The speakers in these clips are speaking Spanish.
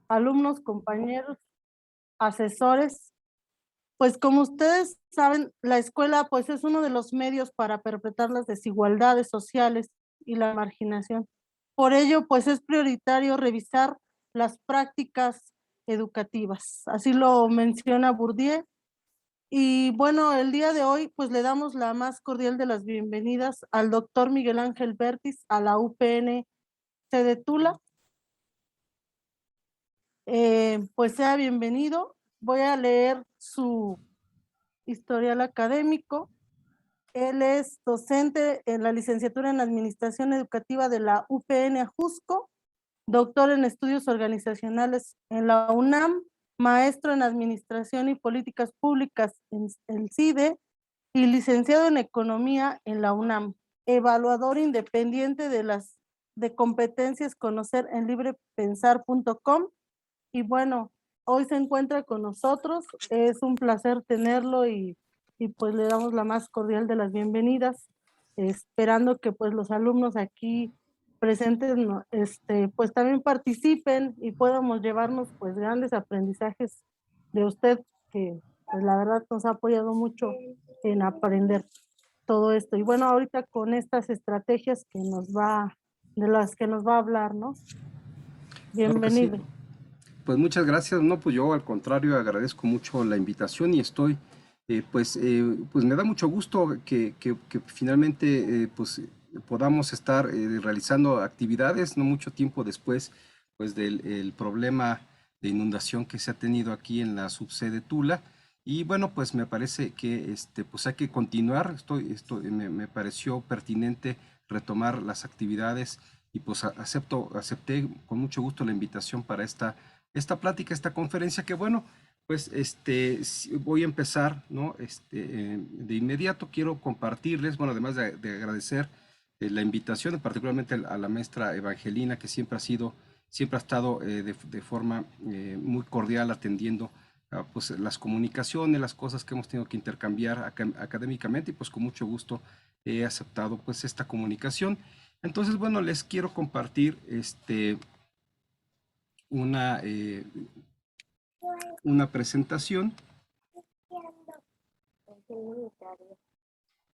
alumnos, compañeros, asesores. Pues como ustedes saben, la escuela pues es uno de los medios para perpetrar las desigualdades sociales y la marginación. Por ello, pues es prioritario revisar las prácticas educativas. Así lo menciona Bourdieu. Y bueno, el día de hoy pues le damos la más cordial de las bienvenidas al doctor Miguel Ángel Bertis a la UPN de Tula. Pues sea bienvenido. Voy a leer su historial académico. Él es docente en la licenciatura en Administración Educativa de la UPN Ajusco, doctor en estudios organizacionales en la UNAM, maestro en Administración y Políticas Públicas en el CIDE y licenciado en Economía en la UNAM, evaluador independiente de competencias Conocer en librepensar.com. Y bueno, hoy se encuentra con nosotros, es un placer tenerlo y pues le damos la más cordial de las bienvenidas, esperando que pues los alumnos aquí presentes pues también participen y podamos llevarnos pues grandes aprendizajes de usted, que pues la verdad nos ha apoyado mucho en aprender todo esto. Y bueno, ahorita con estas estrategias de las que nos va a hablar, ¿no? Claro que sí. Bienvenido. Pues muchas gracias. No, pues yo al contrario agradezco mucho la invitación y estoy, pues me da mucho gusto que finalmente pues podamos estar realizando actividades, no mucho tiempo después pues del el problema de inundación que se ha tenido aquí en la subsede Tula. Y bueno, pues me parece que pues hay que continuar. Me pareció pertinente retomar las actividades y pues acepté con mucho gusto la invitación para esta plática, esta conferencia, que bueno, pues voy a empezar, ¿no? De inmediato quiero compartirles, bueno, además de agradecer la invitación, particularmente a la maestra Evangelina, que siempre ha estado de forma muy cordial atendiendo pues las comunicaciones, las cosas que hemos tenido que intercambiar académicamente, y pues con mucho gusto he aceptado pues esta comunicación. Entonces, bueno, les quiero compartir una, eh, una presentación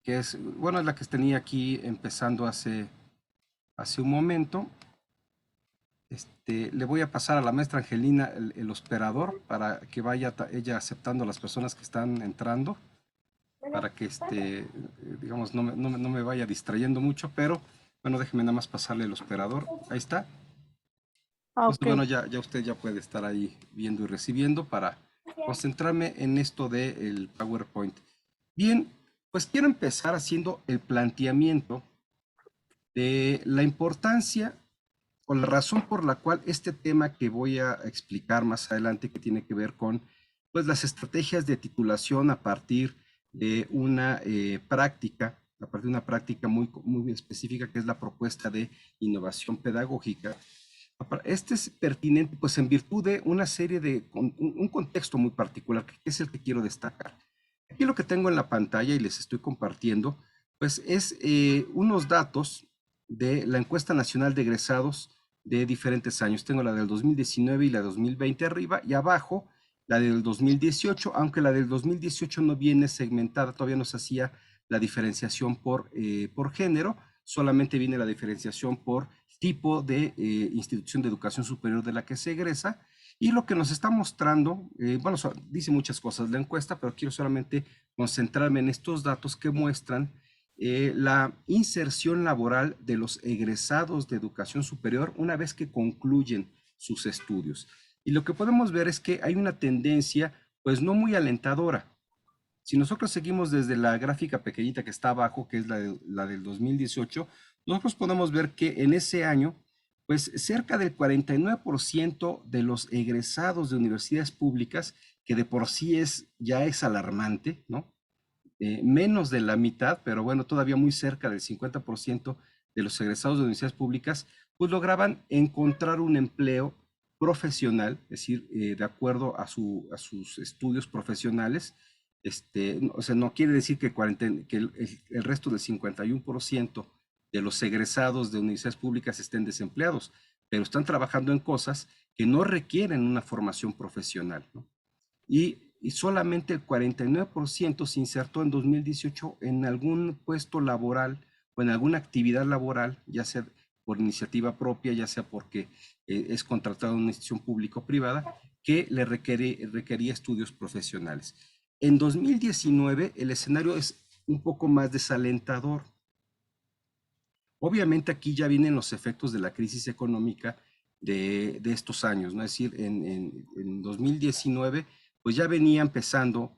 que es, bueno, es la que tenía aquí empezando hace un momento. Le voy a pasar a la maestra Angelina el hospedador para que vaya ella aceptando a las personas que están entrando, para que digamos, no me vaya distrayendo mucho, pero bueno, déjeme nada más pasarle el hospedador. Ahí está. Ah, Entonces, ok. bueno, ya usted ya puede estar ahí viendo y recibiendo para concentrarme en esto del PowerPoint. Bien, pues quiero empezar haciendo el planteamiento de la importancia o la razón por la cual este tema que voy a explicar más adelante, que tiene que ver con pues, las estrategias de titulación a partir de una práctica, a partir de una práctica muy específica, que es la propuesta de innovación pedagógica. Este es pertinente pues en virtud de una serie de, un contexto muy particular, que es el que quiero destacar. Aquí lo que tengo en la pantalla y les estoy compartiendo, pues es unos datos de la encuesta nacional de egresados de diferentes años. Tengo la del 2019 y la 2020 arriba, y abajo la del 2018, aunque la del 2018 no viene segmentada, todavía no se hacía la diferenciación por género, solamente viene la diferenciación por tipo de institución de educación superior de la que se egresa. Y lo que nos está mostrando, bueno, dice muchas cosas la encuesta, pero quiero solamente concentrarme en estos datos que muestran la inserción laboral de los egresados de educación superior una vez que concluyen sus estudios. Y lo que podemos ver es que hay una tendencia, pues no muy alentadora. Si nosotros seguimos desde la gráfica pequeñita que está abajo, que es la del 2018, nosotros podemos ver que en ese año, pues cerca del 49% de los egresados de universidades públicas, que de por sí ya es alarmante, ¿no? Menos de la mitad, pero bueno, todavía muy cerca del 50% de los egresados de universidades públicas, pues lograban encontrar un empleo profesional, es decir, de acuerdo a sus estudios profesionales. O sea, no quiere decir que el resto del 51% de los egresados de universidades públicas estén desempleados, pero están trabajando en cosas que no requieren una formación profesional, ¿no? Y solamente el 49% se insertó en 2018 en algún puesto laboral o en alguna actividad laboral, ya sea por iniciativa propia, ya sea porque es contratado en una institución pública o privada, que le requería estudios profesionales. En 2019 el escenario es un poco más desalentador. Obviamente aquí ya vienen los efectos de la crisis económica de estos años, ¿no? Es decir, en 2019 pues ya venía empezando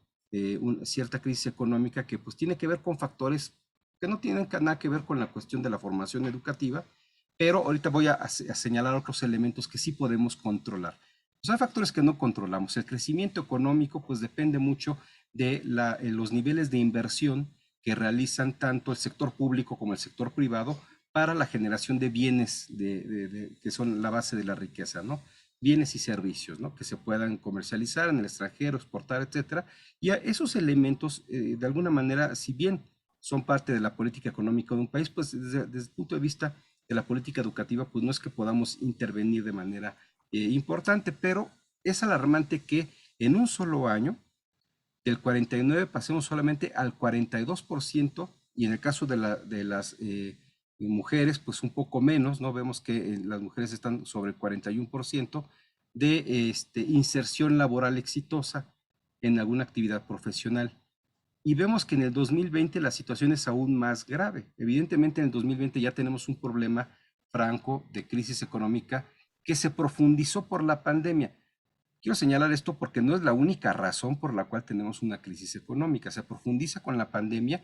una cierta crisis económica que pues tiene que ver con factores que no tienen nada que ver con la cuestión de la formación educativa, pero ahorita voy a señalar otros elementos que sí podemos controlar. Pues hay factores que no controlamos. El crecimiento económico pues depende mucho de los niveles de inversión que realizan tanto el sector público como el sector privado para la generación de bienes que son la base de la riqueza, ¿no? Bienes y servicios, ¿no? Que se puedan comercializar en el extranjero, exportar, etcétera. Y a esos elementos, de alguna manera, si bien son parte de la política económica de un país, pues desde el punto de vista de la política educativa, pues no es que podamos intervenir de manera importante, pero es alarmante que en un solo año, del 49 pasemos solamente al 42%, y en el caso de las mujeres, pues un poco menos, ¿no? Vemos que las mujeres están sobre el 41% de inserción laboral exitosa en alguna actividad profesional. Y vemos que en el 2020 la situación es aún más grave. Evidentemente en el 2020 ya tenemos un problema franco de crisis económica que se profundizó por la pandemia. Quiero señalar esto porque no es la única razón por la cual tenemos una crisis económica. Se profundiza con la pandemia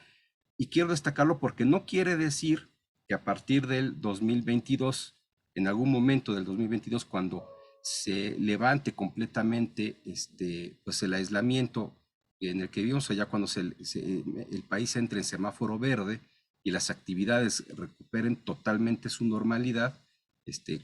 y quiero destacarlo porque no quiere decir que a partir del 2022, en algún momento del 2022, cuando se levante completamente pues el aislamiento en el que vivimos allá, cuando el país entre en semáforo verde y las actividades recuperen totalmente su normalidad,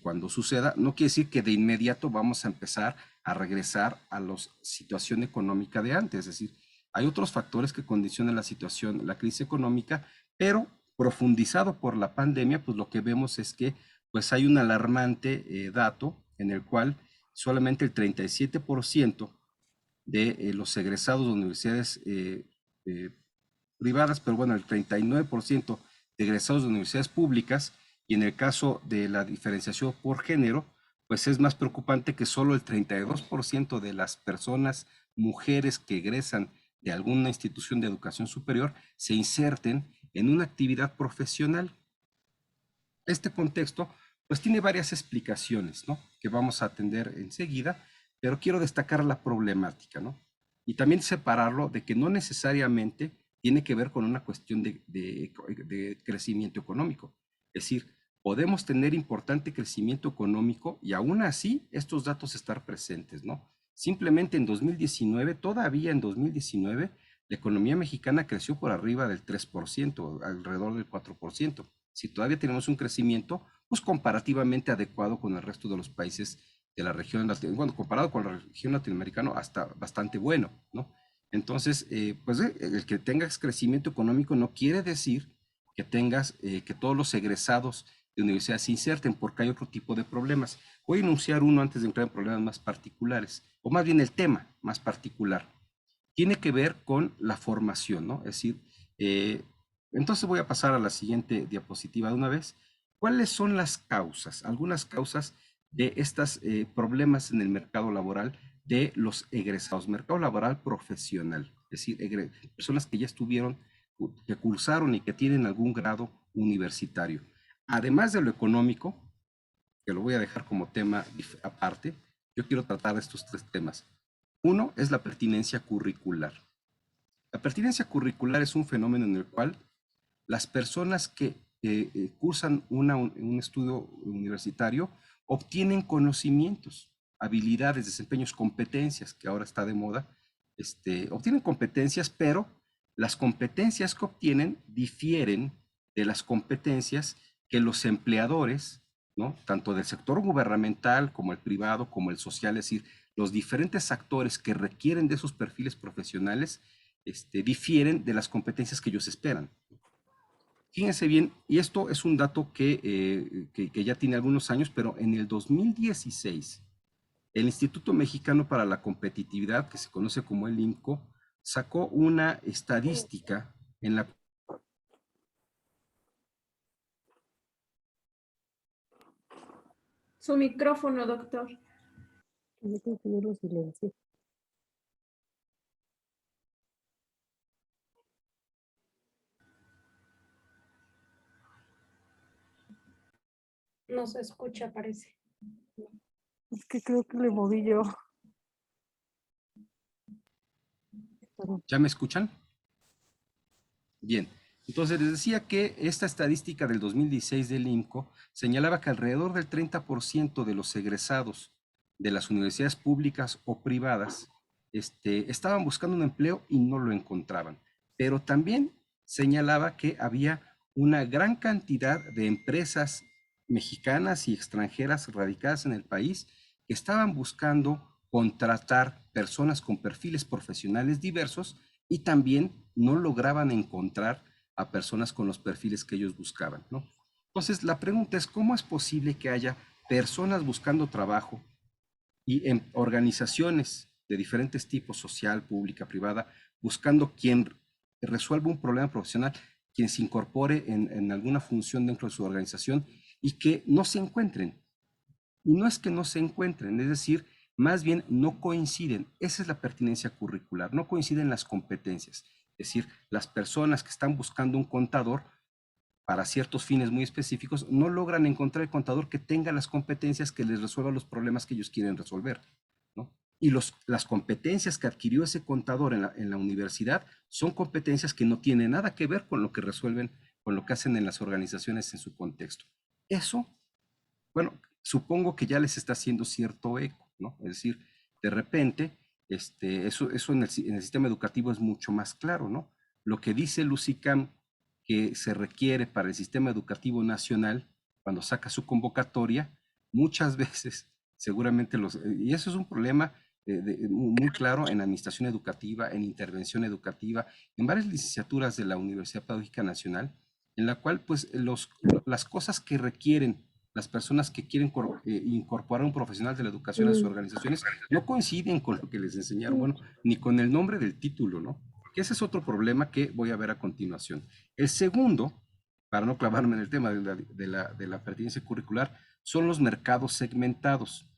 cuando suceda, no quiere decir que de inmediato vamos a empezar a regresar a la situación económica de antes. Es decir, hay otros factores que condicionan la situación, la crisis económica, pero profundizado por la pandemia, pues lo que vemos es que pues hay un alarmante dato en el cual solamente el 37% de los egresados de universidades privadas, pero bueno, el 39% de egresados de universidades públicas, y en el caso de la diferenciación por género, pues es más preocupante que solo el 32% de las personas, mujeres que egresan de alguna institución de educación superior, se inserten en una actividad profesional. Este contexto, pues tiene varias explicaciones, ¿no? Que vamos a atender enseguida, pero quiero destacar la problemática, ¿no? Y también separarlo de que no necesariamente tiene que ver con una cuestión de crecimiento económico. Es decir, podemos tener importante crecimiento económico y aún así estos datos estar presentes, ¿no? Simplemente en 2019, todavía en 2019, la economía mexicana creció por arriba del 3%, alrededor del 4%. Si todavía tenemos un crecimiento, pues comparativamente adecuado con el resto de los países de la región, bueno, comparado con la región latinoamericana, hasta bastante bueno, ¿no? Entonces, pues el que tengas crecimiento económico no quiere decir que tengas, que todos los egresados de universidades se inserten, porque hay otro tipo de problemas. Voy a enunciar uno antes de entrar en problemas más particulares, o más bien el tema más particular. Tiene que ver con la formación, ¿no? Es decir, entonces voy a pasar a la siguiente diapositiva de una vez. ¿Cuáles son las causas? Algunas causas de estos problemas en el mercado laboral de los egresados, mercado laboral profesional, es decir, personas que ya estuvieron, que cursaron y que tienen algún grado universitario. Además de lo económico, que lo voy a dejar como tema aparte, yo quiero tratar estos tres temas. Uno es la pertinencia curricular. La pertinencia curricular es un fenómeno en el cual las personas que cursan un estudio universitario obtienen conocimientos, habilidades, desempeños, competencias, que ahora está de moda, obtienen competencias, pero las competencias que obtienen difieren de las competencias que los empleadores, ¿no? Tanto del sector gubernamental como el privado, como el social, es decir, los diferentes actores que requieren de esos perfiles profesionales, difieren de las competencias que ellos esperan. Fíjense bien, y esto es un dato que ya tiene algunos años, pero en el 2016, el Instituto Mexicano para la Competitividad, que se conoce como el IMCO, sacó una estadística en la... Su micrófono, doctor. Yo creo que yo lo silencié. No se escucha, parece. Es que creo que le moví yo. ¿Ya me escuchan? Bien, entonces les decía que esta estadística del 2016 del IMCO señalaba que alrededor del 30% de los egresados de las universidades públicas o privadas estaban buscando un empleo y no lo encontraban. Pero también señalaba que había una gran cantidad de empresas mexicanas y extranjeras radicadas en el país que estaban buscando contratar personas con perfiles profesionales diversos y también no lograban encontrar a personas con los perfiles que ellos buscaban, ¿no? Entonces, la pregunta es, ¿cómo es posible que haya personas buscando trabajo y en organizaciones de diferentes tipos, social, pública, privada, buscando quien resuelva un problema profesional, quien se incorpore en alguna función dentro de su organización y que no se encuentren? Y no es que no se encuentren, es decir, más bien no coinciden. Esa es la pertinencia curricular, no coinciden las competencias. Es decir, las personas que están buscando un contador para ciertos fines muy específicos no logran encontrar el contador que tenga las competencias que les resuelva los problemas que ellos quieren resolver, ¿no? Y las competencias que adquirió ese contador en la universidad son competencias que no tienen nada que ver con lo que resuelven, con lo que hacen en las organizaciones en su contexto. Eso, bueno, supongo que ya les está haciendo cierto eco, ¿no? Es decir, de repente, eso en el sistema educativo es mucho más claro, ¿no? Lo que dice Lucicam que se requiere para el sistema educativo nacional, cuando saca su convocatoria, muchas veces, seguramente y eso es un problema muy claro en administración educativa, en intervención educativa, en varias licenciaturas de la Universidad Pedagógica Nacional, en la cual pues las cosas que requieren las personas que quieren incorporar un profesional de la educación a sus organizaciones no coinciden con lo que les enseñaron, bueno, ni con el nombre del título, ¿no? Que ese es otro problema que voy a ver a continuación. El segundo, para no clavarme en el tema de la pertinencia curricular, son los mercados segmentados.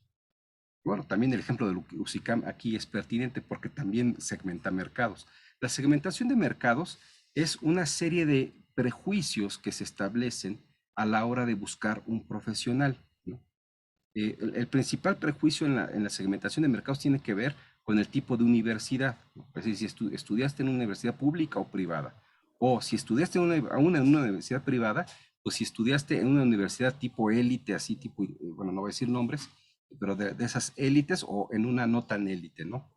Bueno, también el ejemplo de UCICAM aquí es pertinente porque también segmenta mercados. La segmentación de mercados es una serie de prejuicios que se establecen a la hora de buscar un profesional, ¿no? El principal prejuicio en la segmentación de mercados tiene que ver con el tipo de universidad, ¿no? Es decir, si estudiaste en una universidad pública o privada, o si estudiaste en una universidad privada, pues si estudiaste en una universidad tipo élite, así tipo, bueno, no voy a decir nombres, pero de esas élites o en una no tan élite, ¿no?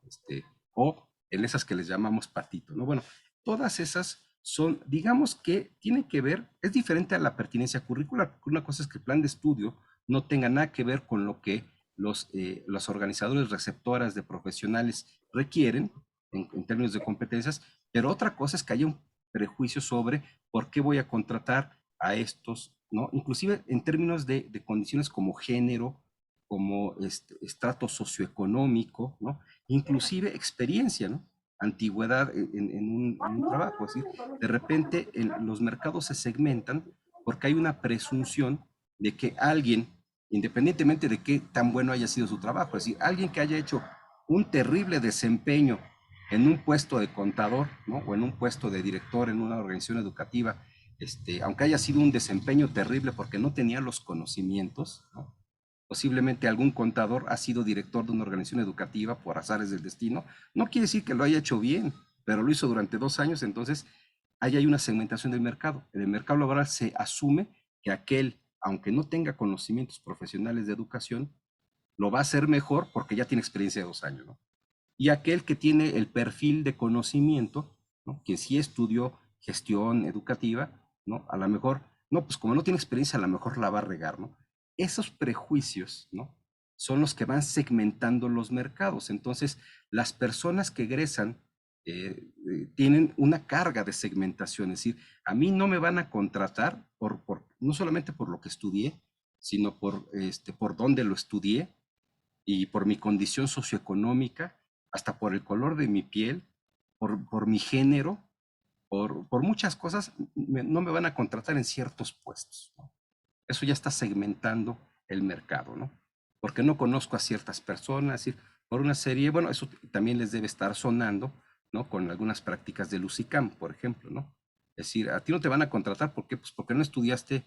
O en esas que les llamamos patito, ¿no? Bueno, todas esas son, digamos que tienen que ver, es diferente a la pertinencia curricular, porque una cosa es que el plan de estudio no tenga nada que ver con lo que los organizadores receptoras de profesionales requieren en términos de competencias, pero otra cosa es que haya un prejuicio sobre por qué voy a contratar a estos, ¿no? Inclusive en términos de condiciones como género, como estrato socioeconómico, ¿no? Inclusive experiencia, ¿no? Antigüedad en un trabajo. Es decir, de repente los mercados se segmentan porque hay una presunción de que alguien, independientemente de qué tan bueno haya sido su trabajo, es decir, alguien que haya hecho un terrible desempeño en un puesto de contador, ¿no? O en un puesto de director en una organización educativa, aunque haya sido un desempeño terrible porque no tenía los conocimientos, ¿no? Posiblemente algún contador ha sido director de una organización educativa por azares del destino. No quiere decir que lo haya hecho bien, pero lo hizo durante 2 años, entonces ahí hay una segmentación del mercado. En el mercado laboral se asume que aquel, aunque no tenga conocimientos profesionales de educación, lo va a hacer mejor porque ya tiene experiencia de 2 años, ¿no? Y aquel que tiene el perfil de conocimiento, ¿no? Que sí estudió gestión educativa, ¿no? A lo mejor, no, pues como no tiene experiencia, a lo mejor la va a regar, ¿no? Esos prejuicios, ¿no? Son los que van segmentando los mercados. Entonces, las personas que egresan tienen una carga de segmentación, es decir, a mí no me van a contratar no solamente por lo que estudié, sino por dónde lo estudié y por mi condición socioeconómica, hasta por el color de mi piel, por mi género, por muchas cosas, no me van a contratar en ciertos puestos, ¿no? Eso ya está segmentando el mercado, ¿no? Porque no conozco a ciertas personas, y por una serie, bueno, eso también les debe estar sonando, ¿no? Con algunas prácticas del UCICAM, por ejemplo, ¿no? Es decir, a ti no te van a contratar, ¿por qué? Pues porque no estudiaste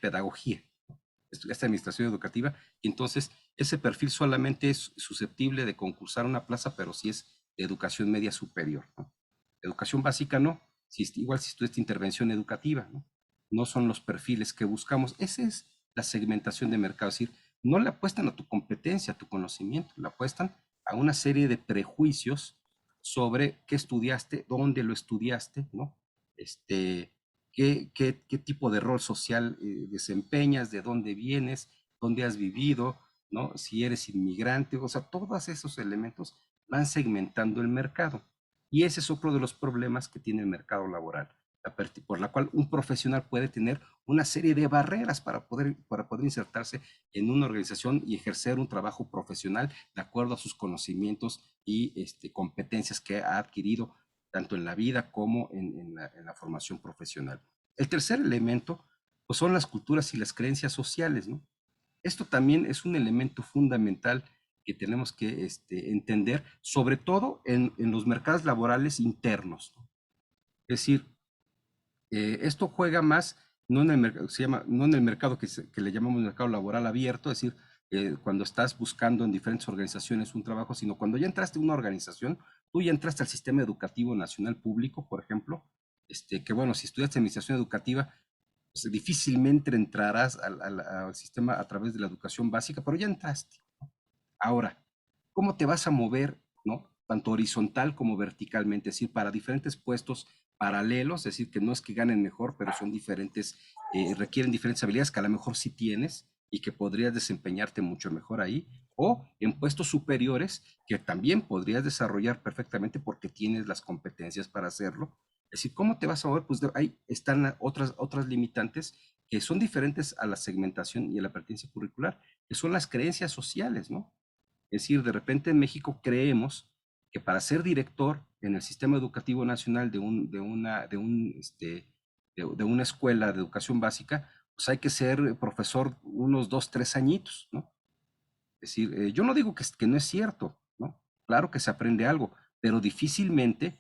pedagogía, ¿no? Estudiaste administración educativa, y entonces ese perfil solamente es susceptible de concursar una plaza, pero si es de educación media superior, ¿no? Educación básica no, igual si estudiaste intervención educativa, ¿no? No son los perfiles que buscamos. Esa es la segmentación de mercado, es decir, no le apuestan a tu competencia, a tu conocimiento, le apuestan a una serie de prejuicios sobre qué estudiaste, dónde lo estudiaste, ¿no? Qué tipo de rol social desempeñas, de dónde vienes, dónde has vivido, ¿no? Si eres inmigrante, o sea, todos esos elementos van segmentando el mercado. Y ese es otro de los problemas que tiene el mercado laboral, por la cual un profesional puede tener una serie de barreras para poder insertarse en una organización y ejercer un trabajo profesional de acuerdo a sus conocimientos y competencias que ha adquirido tanto en la vida como en la formación profesional. El tercer elemento pues, son las culturas y las creencias sociales, ¿no? Esto también es un elemento fundamental que tenemos que entender, sobre todo en los mercados laborales internos, ¿no? Es decir, esto juega más, no en el mercado, no en el mercado que le llamamos mercado laboral abierto, es decir, cuando estás buscando en diferentes organizaciones un trabajo, sino cuando ya entraste a una organización, tú ya entraste al sistema educativo nacional público, por ejemplo, que bueno, si estudiaste administración educativa, pues difícilmente entrarás al sistema a través de la educación básica, pero ya entraste. Ahora, ¿cómo te vas a mover, ¿no? Tanto horizontal como verticalmente, es decir, para diferentes puestos paralelos, es decir, que no es que ganen mejor, pero son diferentes, requieren diferentes habilidades que a lo mejor sí tienes y que podrías desempeñarte mucho mejor ahí, o en puestos superiores que también podrías desarrollar perfectamente porque tienes las competencias para hacerlo. Es decir, ¿cómo te vas a mover? Pues ahí están otras limitantes que son diferentes a la segmentación y a la pertenencia curricular, que son las creencias sociales, ¿no? Es decir, de repente en México creemos que para ser director en el sistema educativo nacional de una escuela de educación básica, pues hay que ser profesor unos 2, 3 añitos, ¿no? Es decir, yo no digo que no es cierto, ¿no? Claro que se aprende algo, pero difícilmente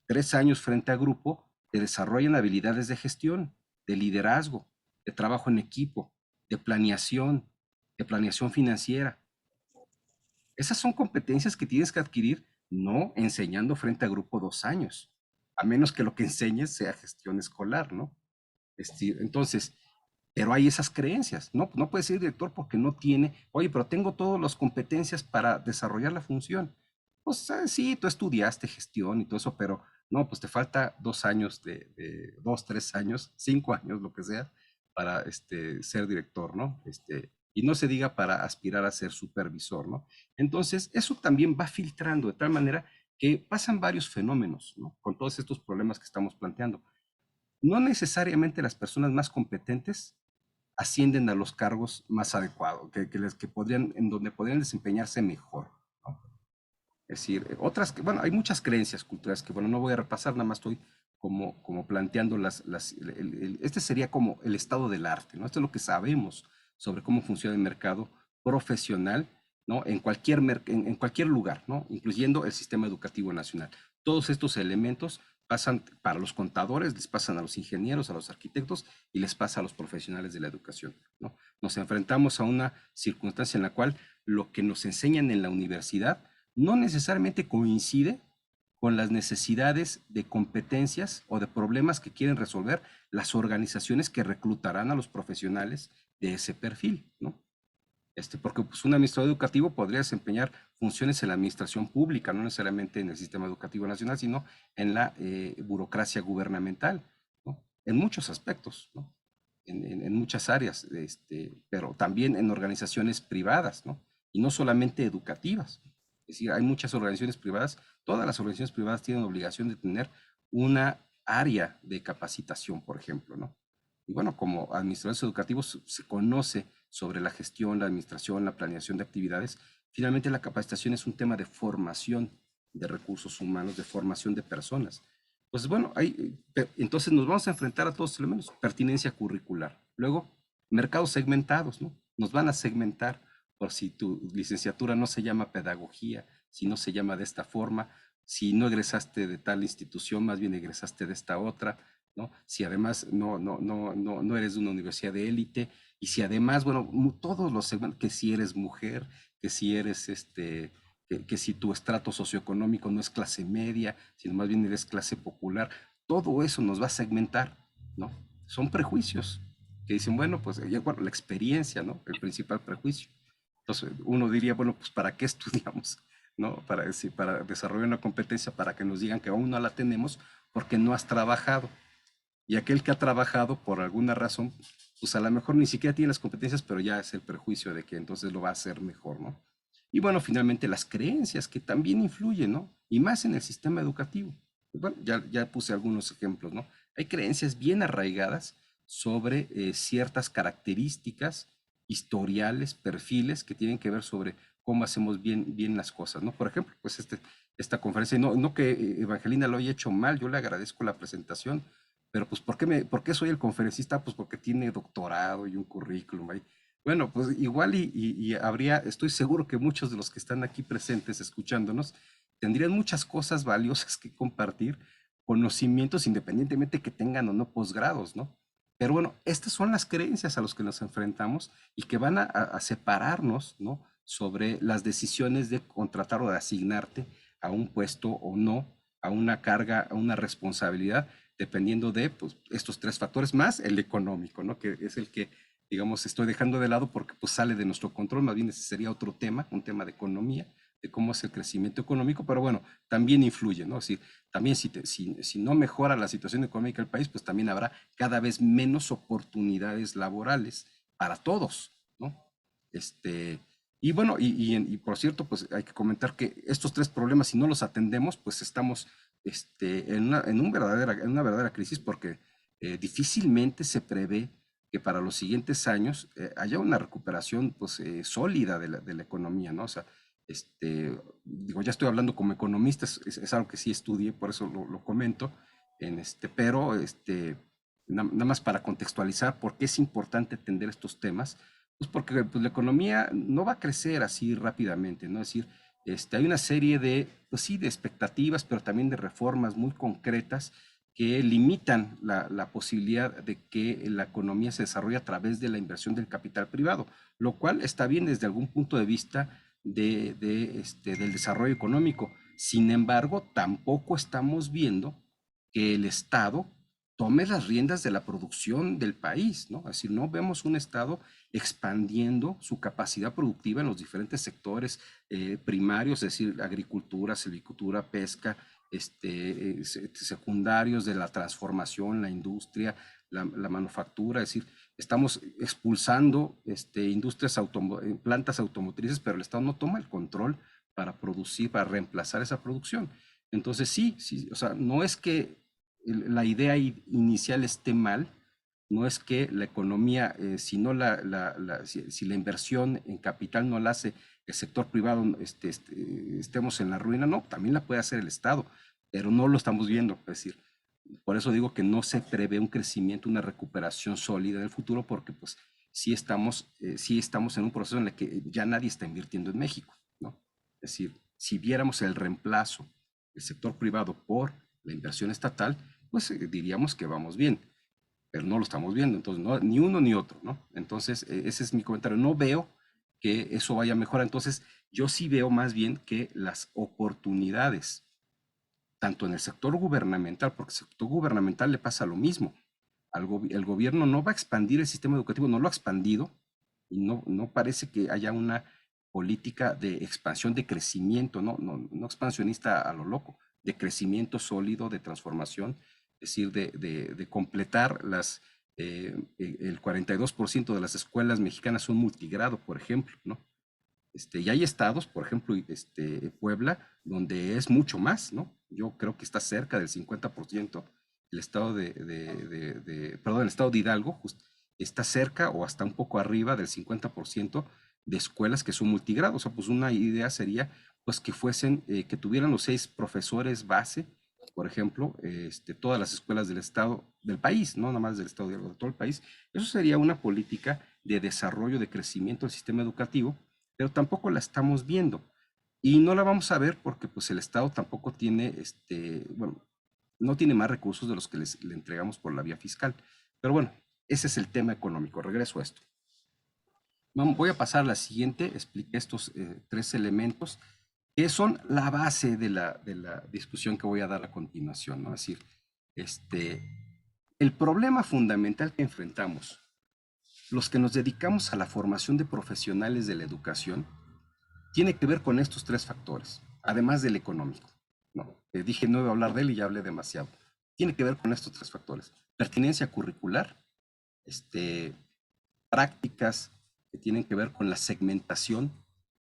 3 años frente a grupo te desarrollan habilidades de gestión, de liderazgo, de trabajo en equipo, de planeación financiera. Esas son competencias que tienes que adquirir no enseñando frente a grupo 2 años, a menos que lo que enseñes sea gestión escolar, ¿no? Entonces, pero hay esas creencias, ¿no? No puede ser director porque no tiene, oye, pero tengo todas las competencias para desarrollar la función. Pues sí, tú estudiaste gestión y todo eso, pero no, pues te falta 2 años, 2, 3 años, 5 años, lo que sea, para ser director, ¿no? Y no se diga para aspirar a ser supervisor, ¿no? Entonces, eso también va filtrando de tal manera que pasan varios fenómenos, ¿no? Con todos estos problemas que estamos planteando. No necesariamente las personas más competentes ascienden a los cargos más adecuados, en donde podrían desempeñarse mejor, ¿no? Es decir, bueno, hay muchas creencias culturales que, bueno, no voy a repasar, nada más estoy como planteando este sería como el estado del arte, ¿no? Esto es lo que sabemos sobre cómo funciona el mercado profesional, ¿no? En cualquier lugar, ¿no? Incluyendo el sistema educativo nacional. Todos estos elementos pasan para los contadores, les pasan a los ingenieros, a los arquitectos y les pasa a los profesionales de la educación, ¿no? Nos enfrentamos a una circunstancia en la cual lo que nos enseñan en la universidad no necesariamente coincide con las necesidades de competencias o de problemas que quieren resolver las organizaciones que reclutarán a los profesionales de ese perfil, ¿no? Porque pues, un administrador educativo podría desempeñar funciones en la administración pública, no necesariamente en el sistema educativo nacional, sino en la burocracia gubernamental, ¿no? En muchos aspectos, ¿no? En muchas áreas, pero también en organizaciones privadas, ¿no? Y no solamente educativas. Es decir, hay muchas organizaciones privadas, todas las organizaciones privadas tienen obligación de tener una área de capacitación, por ejemplo, ¿no? Y bueno, como administradores educativos se conoce sobre la gestión, la administración, la planeación de actividades. Finalmente, la capacitación es un tema de formación de recursos humanos, de formación de personas. Pues bueno, entonces nos vamos a enfrentar a todos los elementos. Pertinencia curricular. Luego, mercados segmentados, ¿no? Nos van a segmentar por si tu licenciatura no se llama pedagogía, si no se llama de esta forma, si no egresaste de tal institución, más bien egresaste de esta otra, ¿no? Si además no eres de una universidad de élite, y si además, bueno, todos los segmentos, que si eres mujer, que si eres que si tu estrato socioeconómico no es clase media, sino más bien eres clase popular, todo eso nos va a segmentar, ¿no? Son prejuicios que dicen, bueno, pues bueno, la experiencia, ¿no? El principal prejuicio. Entonces uno diría, bueno, pues ¿para qué estudiamos? ¿No? Para desarrollar una competencia, para que nos digan que aún no la tenemos porque no has trabajado. Y aquel que ha trabajado por alguna razón, pues a lo mejor ni siquiera tiene las competencias, pero ya es el prejuicio de que entonces lo va a hacer mejor, ¿no? Y bueno, finalmente las creencias que también influyen, ¿no? Y más en el sistema educativo. Bueno, ya puse algunos ejemplos, ¿no? Hay creencias bien arraigadas sobre ciertas características historiales, perfiles que tienen que ver sobre cómo hacemos bien las cosas, ¿no? Por ejemplo, pues esta conferencia, no que Evangelina lo haya hecho mal, yo le agradezco la presentación, pero pues ¿por qué soy el conferencista? Pues porque tiene doctorado y un currículum ahí. Bueno, pues igual estoy seguro que muchos de los que están aquí presentes escuchándonos tendrían muchas cosas valiosas que compartir, conocimientos independientemente que tengan o no posgrados, ¿no? Pero bueno, estas son las creencias a las que nos enfrentamos y que van a separarnos, ¿no? Sobre las decisiones de contratar o de asignarte a un puesto o no, a una carga, a una responsabilidad, dependiendo de pues, estos tres factores, más el económico, ¿no? Que es el que, digamos, estoy dejando de lado porque pues, sale de nuestro control, más bien ese sería otro tema, un tema de economía, de cómo es el crecimiento económico, pero bueno, también influye, ¿no? Es decir, también si no mejora la situación económica del país, pues también habrá cada vez menos oportunidades laborales para todos, ¿no? Y bueno, y por cierto, pues hay que comentar que estos tres problemas, si no los atendemos, pues estamos en una verdadera crisis porque difícilmente se prevé que para los siguientes años haya una recuperación pues, sólida de la economía, ¿no? O sea, digo, ya estoy hablando como economista, es algo que sí estudié, por eso lo comento, pero nada más para contextualizar por qué es importante atender estos temas, pues porque pues, la economía no va a crecer así rápidamente, ¿no? Es decir, hay una serie de, pues sí, de expectativas, pero también de reformas muy concretas que limitan la posibilidad de que la economía se desarrolle a través de la inversión del capital privado, lo cual está bien desde algún punto de vista del desarrollo económico. Sin embargo, tampoco estamos viendo que el Estado tome las riendas de la producción del país, ¿no? Es decir, no vemos un Estado expandiendo su capacidad productiva en los diferentes sectores primarios, es decir, agricultura, silvicultura, pesca, secundarios de la transformación, la industria, la manufactura, es decir, estamos expulsando plantas automotrices, pero el Estado no toma el control para producir, para reemplazar esa producción. Entonces sí, o sea, no es que la idea inicial esté mal, no es que la economía, si la inversión en capital no la hace el sector privado, estemos en la ruina, no, también la puede hacer el Estado, pero no lo estamos viendo, es decir, por eso digo que no se prevé un crecimiento, una recuperación sólida en el futuro, porque pues sí estamos en un proceso en el que ya nadie está invirtiendo en México, ¿no? Es decir, si viéramos el reemplazo del sector privado por la inversión estatal, pues diríamos que vamos bien, pero no lo estamos viendo, entonces no, ni uno ni otro, ¿no? Entonces, ese es mi comentario, no veo que eso vaya a mejorar, entonces yo sí veo más bien que las oportunidades tanto en el sector gubernamental, porque el sector gubernamental le pasa lo mismo. El gobierno no va a expandir el sistema educativo, no lo ha expandido y no parece que haya una política de expansión, de crecimiento, no expansionista a lo loco, de crecimiento sólido, de transformación, es decir, de completar el 42% de las escuelas mexicanas son multigrado, por ejemplo, ¿no? Y hay estados, por ejemplo, Puebla, donde es mucho más, ¿no? Yo creo que está cerca del 50%. El estado perdón, el estado de Hidalgo está cerca o hasta un poco arriba del 50% de escuelas que son multigrados. O sea, pues una idea sería, pues que fuesen, que tuvieran los 6 profesores base, por ejemplo, todas las escuelas del estado, del país, no nada más del estado, de todo el país. Eso sería una política de desarrollo, de crecimiento del sistema educativo, pero tampoco la estamos viendo. Y no la vamos a ver porque pues el Estado tampoco tiene, bueno, no tiene más recursos de los que le entregamos por la vía fiscal. Pero bueno, ese es el tema económico. Regreso a esto. Voy a pasar a la siguiente. Expliqué estos 3 elementos que son la base de la discusión que voy a dar a continuación, ¿no? Es decir, el problema fundamental que enfrentamos los que nos dedicamos a la formación de profesionales de la educación tiene que ver con estos 3 factores, además del económico. No, dije no iba a hablar de él y ya hablé demasiado. Tiene que ver con estos 3 factores. Pertinencia curricular, prácticas que tienen que ver con la segmentación,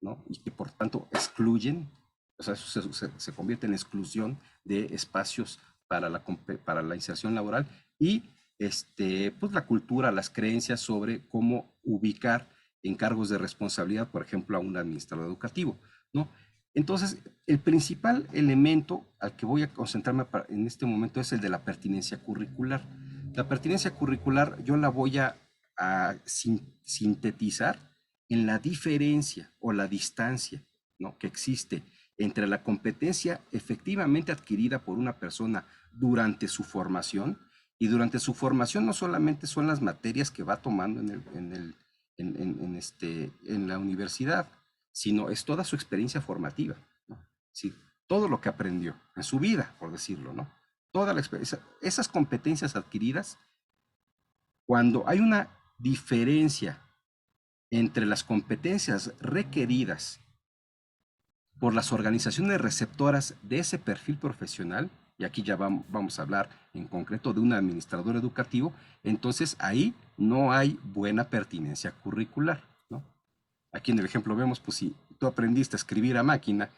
¿no? Y que por tanto excluyen, o sea, eso se convierte en exclusión de espacios para la inserción laboral y pues la cultura, las creencias sobre cómo ubicar en cargos de responsabilidad, por ejemplo, a un administrador educativo, ¿no? Entonces, el principal elemento al que voy a concentrarme en este momento es el de la pertinencia curricular. La pertinencia curricular yo la voy a sintetizar en la diferencia o la distancia, ¿no?, que existe entre la competencia efectivamente adquirida por una persona durante su formación, y durante su formación no solamente son las materias que va tomando en la universidad, sino es toda su experiencia formativa, ¿no? Sí, todo lo que aprendió en su vida, por decirlo, ¿no? Toda la experiencia, esas competencias adquiridas, cuando hay una diferencia entre las competencias requeridas por las organizaciones receptoras de ese perfil profesional, y aquí ya vamos a hablar en concreto de un administrador educativo, entonces ahí no hay buena pertinencia curricular, ¿no? Aquí en el ejemplo vemos, pues si tú aprendiste a escribir a máquina,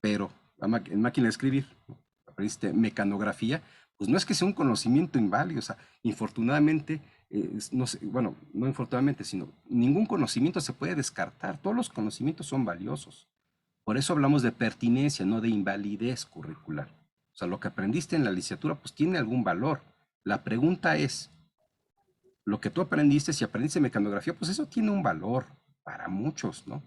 pero en máquina de escribir, ¿no?, aprendiste mecanografía, pues no es que sea un conocimiento inválido, o sea, infortunadamente, no sé, bueno, no infortunadamente, sino ningún conocimiento se puede descartar, todos los conocimientos son valiosos. Por eso hablamos de pertinencia, no de invalidez curricular. O sea, lo que aprendiste en la licenciatura, pues tiene algún valor. La pregunta es, lo que tú aprendiste, si aprendiste mecanografía, pues eso tiene un valor para muchos, ¿no?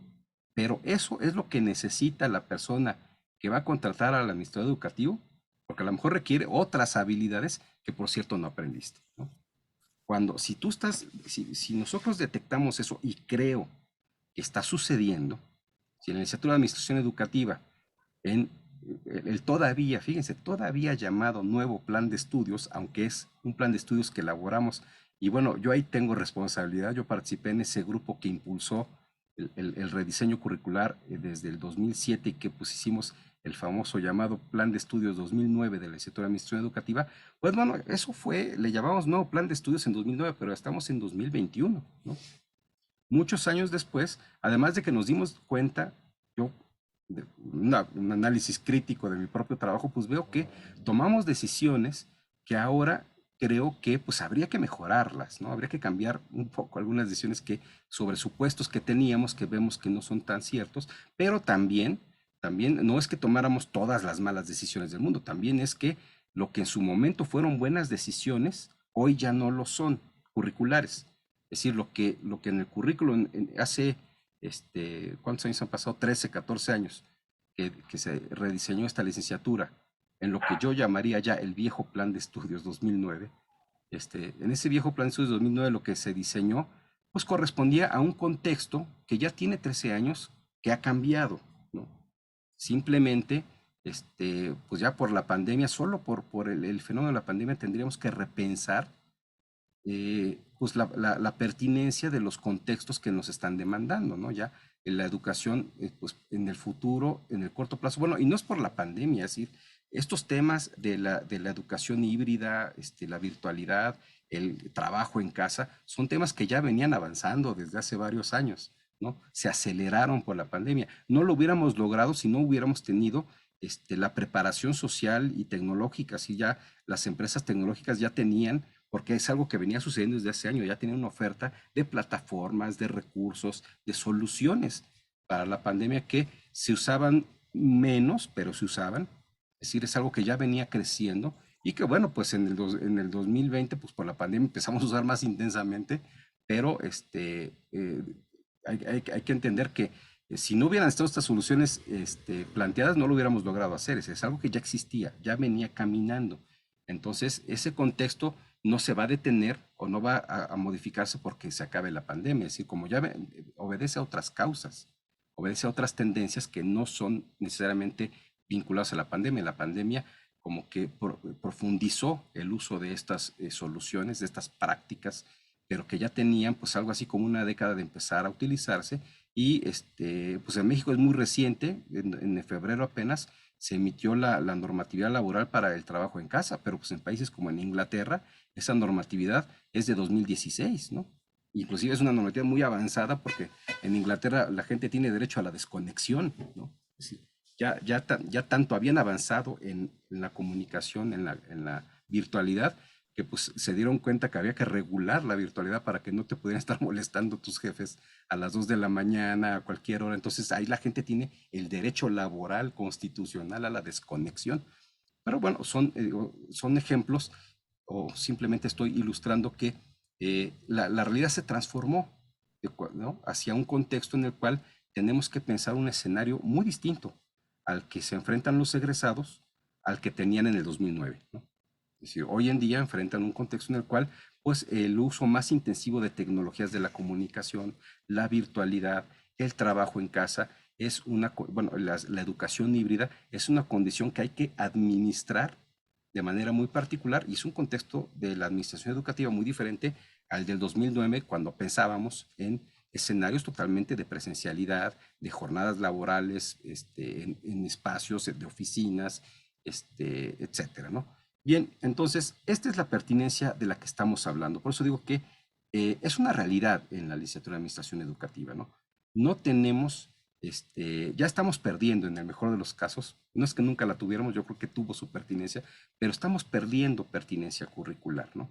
Pero eso es lo que necesita la persona que va a contratar al administrador educativo, porque a lo mejor requiere otras habilidades que, por cierto, no aprendiste, ¿no? Si nosotros detectamos eso, y creo que está sucediendo, si en la licenciatura de Administración Educativa, en todavía, fíjense, todavía llamado nuevo plan de estudios, aunque es un plan de estudios que elaboramos, y bueno, yo ahí tengo responsabilidad, yo participé en ese grupo que impulsó el rediseño curricular desde el 2007, y que pues hicimos el famoso llamado Plan de Estudios 2009 de la Licenciatura de Administración Educativa. Pues bueno, eso fue, le llamamos nuevo Plan de Estudios en 2009, pero estamos en 2021, ¿no? Muchos años después, además de que nos dimos cuenta, yo, un análisis crítico de mi propio trabajo, pues veo que tomamos decisiones que ahora creo que pues habría que mejorarlas, ¿no? Habría que cambiar un poco algunas decisiones sobre supuestos que teníamos, que vemos que no son tan ciertos, pero también no es que tomáramos todas las malas decisiones del mundo, también es que lo que en su momento fueron buenas decisiones, hoy ya no lo son, curriculares. Es decir, lo que en el currículo hace, ¿cuántos años han pasado? 13, 14 años que se rediseñó esta licenciatura, en lo que yo llamaría ya el viejo plan de estudios 2009. En ese viejo plan de estudios 2009 lo que se diseñó, pues correspondía a un contexto que ya tiene 13 años, que ha cambiado, ¿no? Simplemente, pues ya por la pandemia, solo por el fenómeno de la pandemia, tendríamos que repensar pues la pertinencia de los contextos que nos están demandando, ¿no? Ya en la educación, pues en el futuro, en el corto plazo, bueno, y no es por la pandemia, es decir, estos temas de la educación híbrida, la virtualidad, el trabajo en casa, son temas que ya venían avanzando desde hace varios años. ¿no? Se aceleraron por la pandemia. No lo hubiéramos logrado si no hubiéramos tenido la preparación social y tecnológica. Si ya las empresas tecnológicas ya tenían, porque es algo que venía sucediendo desde hace años, ya tenían una oferta de plataformas, de recursos, de soluciones para la pandemia que se usaban menos, pero se usaban. Es decir, es algo que ya venía creciendo y que bueno, pues en el 2020, pues por la pandemia empezamos a usar más intensamente, pero hay que entender que si no hubieran estado estas soluciones planteadas, no lo hubiéramos logrado hacer. Es algo que ya existía, ya venía caminando. Entonces, ese contexto no se va a detener o no va a modificarse porque se acabe la pandemia. Es decir, como ya obedece a otras causas, obedece a otras tendencias que no son necesariamente vinculadas a la pandemia. La pandemia como que profundizó el uso de estas soluciones, de estas prácticas, pero que ya tenían pues algo así como una década de empezar a utilizarse y pues en México es muy reciente, en febrero apenas se emitió la normatividad laboral para el trabajo en casa, pero pues en países como en Inglaterra esa normatividad es de 2016, ¿no? Inclusive es una normatividad muy avanzada porque en Inglaterra la gente tiene derecho a la desconexión, ¿no? Es decir, ya tanto habían avanzado en la comunicación, en la virtualidad, que pues se dieron cuenta que había que regular la virtualidad para que no te pudieran estar molestando tus jefes a las 2 de la mañana, a cualquier hora. Entonces ahí la gente tiene el derecho laboral constitucional a la desconexión. Pero bueno, son ejemplos o simplemente estoy ilustrando que la realidad se transformó, ¿no? Hacia un contexto en el cual tenemos que pensar un escenario muy distinto al que se enfrentan los egresados, al que tenían en el 2009, ¿no? Es decir, hoy en día enfrentan un contexto en el cual pues el uso más intensivo de tecnologías de la comunicación, la virtualidad, el trabajo en casa, bueno, la educación híbrida es una condición que hay que administrar de manera muy particular y es un contexto de la administración educativa muy diferente al del 2009 cuando pensábamos en escenarios totalmente de presencialidad, de jornadas laborales, en espacios de oficinas, etcétera, ¿no? Bien, entonces, esta es la pertinencia de la que estamos hablando. Por eso digo que es una realidad en la licenciatura de Administración Educativa, ¿no? No tenemos, ya estamos perdiendo en el mejor de los casos. No es que nunca la tuviéramos, yo creo que tuvo su pertinencia, pero estamos perdiendo pertinencia curricular, ¿no?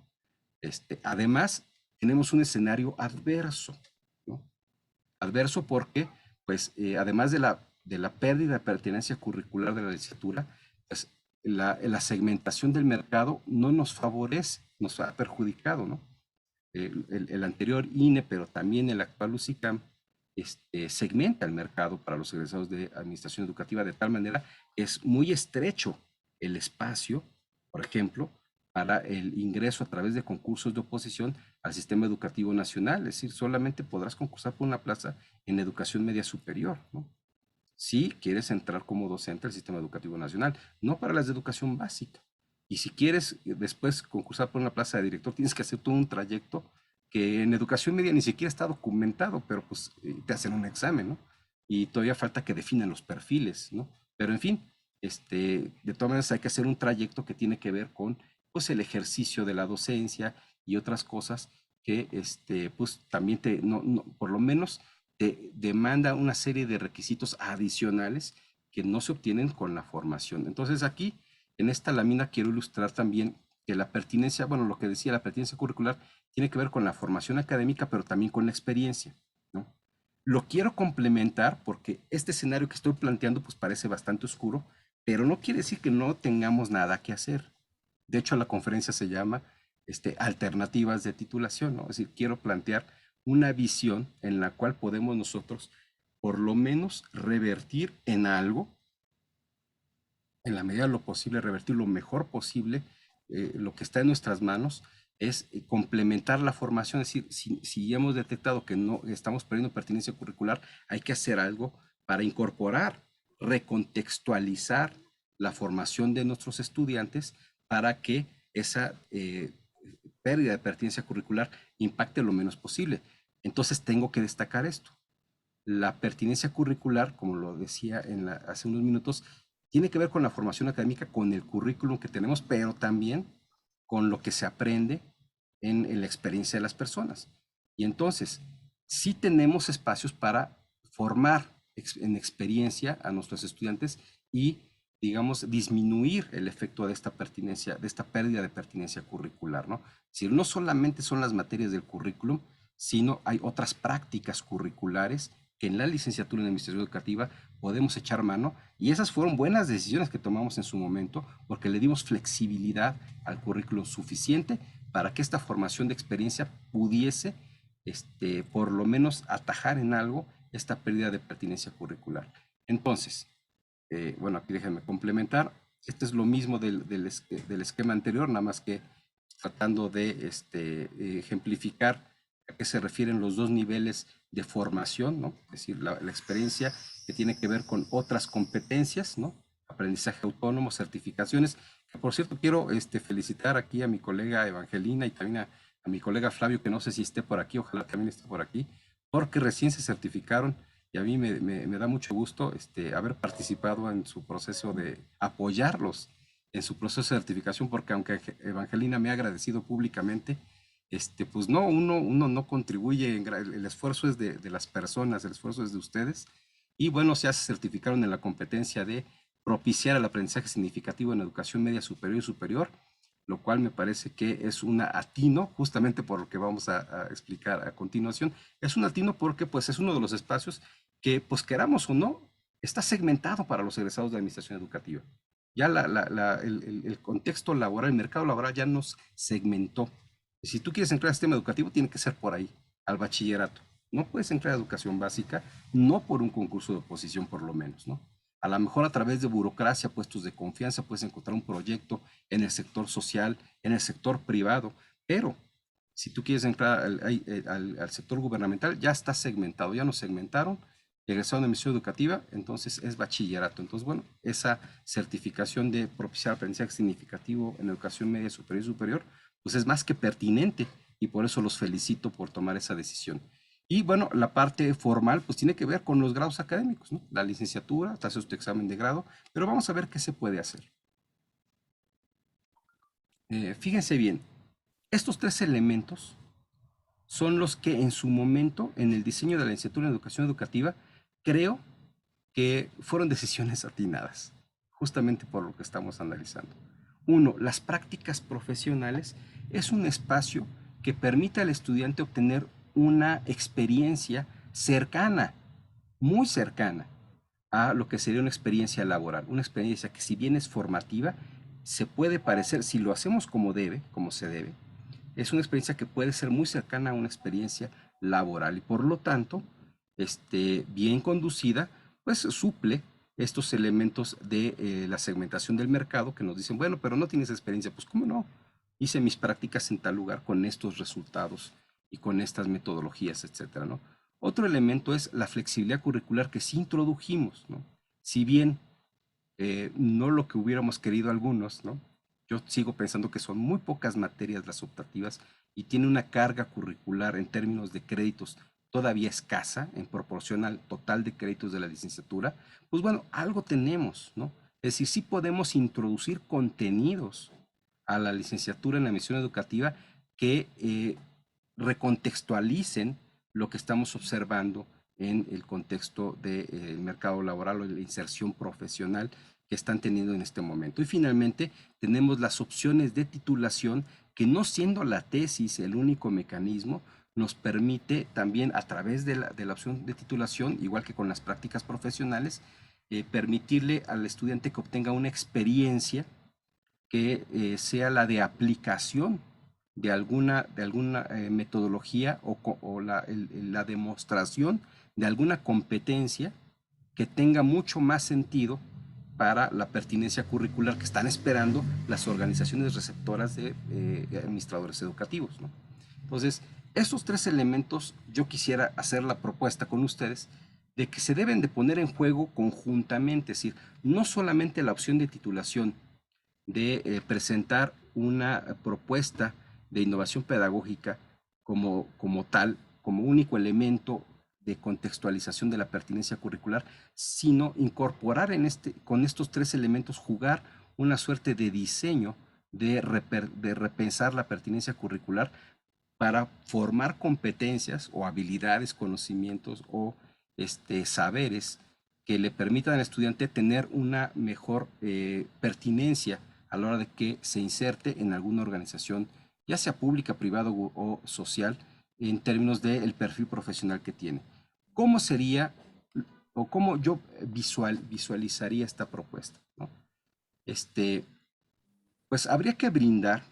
Además, tenemos un escenario adverso, ¿no? Adverso porque, pues, además de la pérdida de pertinencia curricular de la licenciatura, pues, la segmentación del mercado no nos favorece, nos ha perjudicado, ¿no? El anterior INE, pero también el actual UCICAM, segmenta el mercado para los egresados de administración educativa de tal manera que es muy estrecho el espacio, por ejemplo, para el ingreso a través de concursos de oposición al sistema educativo nacional. Es decir, solamente podrás concursar por una plaza en educación media superior, ¿no? Si quieres entrar como docente al sistema educativo nacional, no para las de educación básica. Y si quieres después concursar por una plaza de director, tienes que hacer todo un trayecto que en educación media ni siquiera está documentado, pero pues te hacen un examen, ¿no? Y todavía falta que definan los perfiles, ¿no? Pero en fin, de todas maneras hay que hacer un trayecto que tiene que ver con pues el ejercicio de la docencia y otras cosas que pues también por lo menos te demanda una serie de requisitos adicionales que no se obtienen con la formación. Entonces aquí, en esta lámina, quiero ilustrar también que la pertinencia, bueno, lo que decía, la pertinencia curricular tiene que ver con la formación académica, pero también con la experiencia, ¿no? Lo quiero complementar porque este escenario que estoy planteando pues parece bastante oscuro, pero no quiere decir que no tengamos nada que hacer. De hecho, la conferencia se llama alternativas de titulación, ¿no? Es decir, quiero plantear una visión en la cual podemos nosotros por lo menos revertir en algo, en la medida de lo posible, revertir lo mejor posible, lo que está en nuestras manos es complementar la formación, es decir, si hemos detectado que no estamos perdiendo pertinencia curricular, hay que hacer algo para incorporar, recontextualizar la formación de nuestros estudiantes para que esa pérdida de pertinencia curricular impacte lo menos posible. Entonces tengo que destacar esto. La pertinencia curricular, como lo decía hace unos minutos, tiene que ver con la formación académica, con el currículum que tenemos, pero también con lo que se aprende en la experiencia de las personas. Y entonces, sí tenemos espacios para formar en experiencia a nuestros estudiantes y, digamos, disminuir el efecto de esta pertinencia, de esta pérdida de pertinencia curricular, ¿no? Es decir, no solamente son las materias del currículum, sino hay otras prácticas curriculares que en la licenciatura en Administración Educativa podemos echar mano, y esas fueron buenas decisiones que tomamos en su momento, porque le dimos flexibilidad al currículum suficiente para que esta formación de experiencia pudiese por lo menos atajar en algo esta pérdida de pertinencia curricular. Entonces, bueno, aquí déjenme complementar. Este es lo mismo del esquema anterior, nada más que tratando de ejemplificar a qué se refieren los dos niveles de formación, ¿no? Es decir, la experiencia que tiene que ver con otras competencias, ¿no? Aprendizaje autónomo, certificaciones, que por cierto quiero felicitar aquí a mi colega Evangelina y también a mi colega Flavio, que no sé si esté por aquí, ojalá también esté por aquí, porque recién se certificaron y a mí me da mucho gusto haber participado en su proceso de apoyarlos en su proceso de certificación, porque aunque Evangelina me ha agradecido públicamente, pues no, uno no contribuye, el esfuerzo es de las personas, el esfuerzo es de ustedes, y bueno, ya se certificaron en la competencia de propiciar el aprendizaje significativo en educación media superior y superior, lo cual me parece que es un atino, justamente por lo que vamos a explicar a continuación. Es un atino porque pues es uno de los espacios que, pues queramos o no, está segmentado para los egresados de administración educativa. Ya el contexto laboral, el mercado laboral ya nos segmentó. Si tú quieres entrar al sistema educativo, tiene que ser por ahí, al bachillerato. No puedes entrar a educación básica, no por un concurso de oposición por lo menos, ¿no? A lo mejor a través de burocracia, puestos de confianza, puedes encontrar un proyecto en el sector social, en el sector privado, pero si tú quieres entrar al sector gubernamental, ya está segmentado, ya nos segmentaron, egresado de misión educativa, entonces es bachillerato. Entonces, bueno, esa certificación de propiciar aprendizaje significativo en educación media superior y superior, pues es más que pertinente y por eso los felicito por tomar esa decisión. Y bueno, la parte formal pues tiene que ver con los grados académicos, ¿no? La licenciatura, hace usted examen de grado, pero vamos a ver qué se puede hacer. Fíjense bien, estos tres elementos son los que en su momento, en el diseño de la licenciatura en educación educativa, creo que fueron decisiones atinadas, justamente por lo que estamos analizando. Uno, las prácticas profesionales es un espacio que permite al estudiante obtener una experiencia cercana, muy cercana a lo que sería una experiencia laboral, una experiencia que si bien es formativa, se puede parecer, si lo hacemos como debe, como se debe, es una experiencia que puede ser muy cercana a una experiencia laboral y por lo tanto, bien conducida, pues suple estos elementos de la segmentación del mercado que nos dicen, bueno, pero no tienes experiencia, pues ¿cómo no? Hice mis prácticas en tal lugar con estos resultados y con estas metodologías, etcétera, ¿no? Otro elemento es la flexibilidad curricular que sí introdujimos, ¿no? Si bien no lo que hubiéramos querido algunos, ¿no? Yo sigo pensando que son muy pocas materias las optativas y tiene una carga curricular en términos de créditos todavía escasa en proporción al total de créditos de la licenciatura, pues bueno, algo tenemos, ¿no? Es decir, sí podemos introducir contenidos a la licenciatura en la misión educativa que recontextualicen lo que estamos observando en el contexto del mercado laboral o de la inserción profesional que están teniendo en este momento. Y finalmente tenemos las opciones de titulación que, no siendo la tesis el único mecanismo, nos permite también a través de la opción de titulación, igual que con las prácticas profesionales, permitirle al estudiante que obtenga una experiencia que sea la de aplicación de alguna metodología o la demostración de alguna competencia que tenga mucho más sentido para la pertinencia curricular que están esperando las organizaciones receptoras de administradores educativos, ¿no? Entonces, estos tres elementos yo quisiera hacer la propuesta con ustedes de que se deben de poner en juego conjuntamente, es decir, no solamente la opción de titulación de presentar una propuesta de innovación pedagógica como tal, como único elemento de contextualización de la pertinencia curricular, sino incorporar con estos tres elementos, jugar una suerte de diseño de repensar la pertinencia curricular para formar competencias o habilidades, conocimientos o saberes que le permitan al estudiante tener una mejor pertinencia a la hora de que se inserte en alguna organización, ya sea pública, privada o social, en términos del perfil profesional que tiene. ¿Cómo sería o cómo yo visualizaría esta propuesta, ¿no? Pues habría que brindar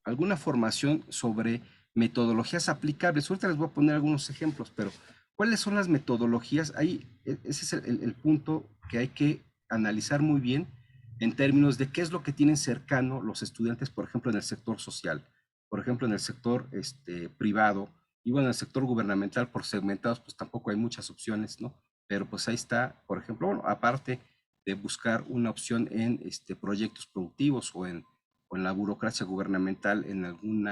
alguna formación sobre metodologías aplicables. Ahorita les voy a poner algunos ejemplos, pero ¿cuáles son las metodologías? Ahí, ese es el punto que hay que analizar muy bien en términos de qué es lo que tienen cercano los estudiantes, por ejemplo, en el sector social, por ejemplo, en el sector privado, y bueno, en el sector gubernamental, por segmentados, pues tampoco hay muchas opciones, ¿no? Pero pues ahí está, por ejemplo, bueno, aparte de buscar una opción en proyectos productivos o en la burocracia gubernamental en algún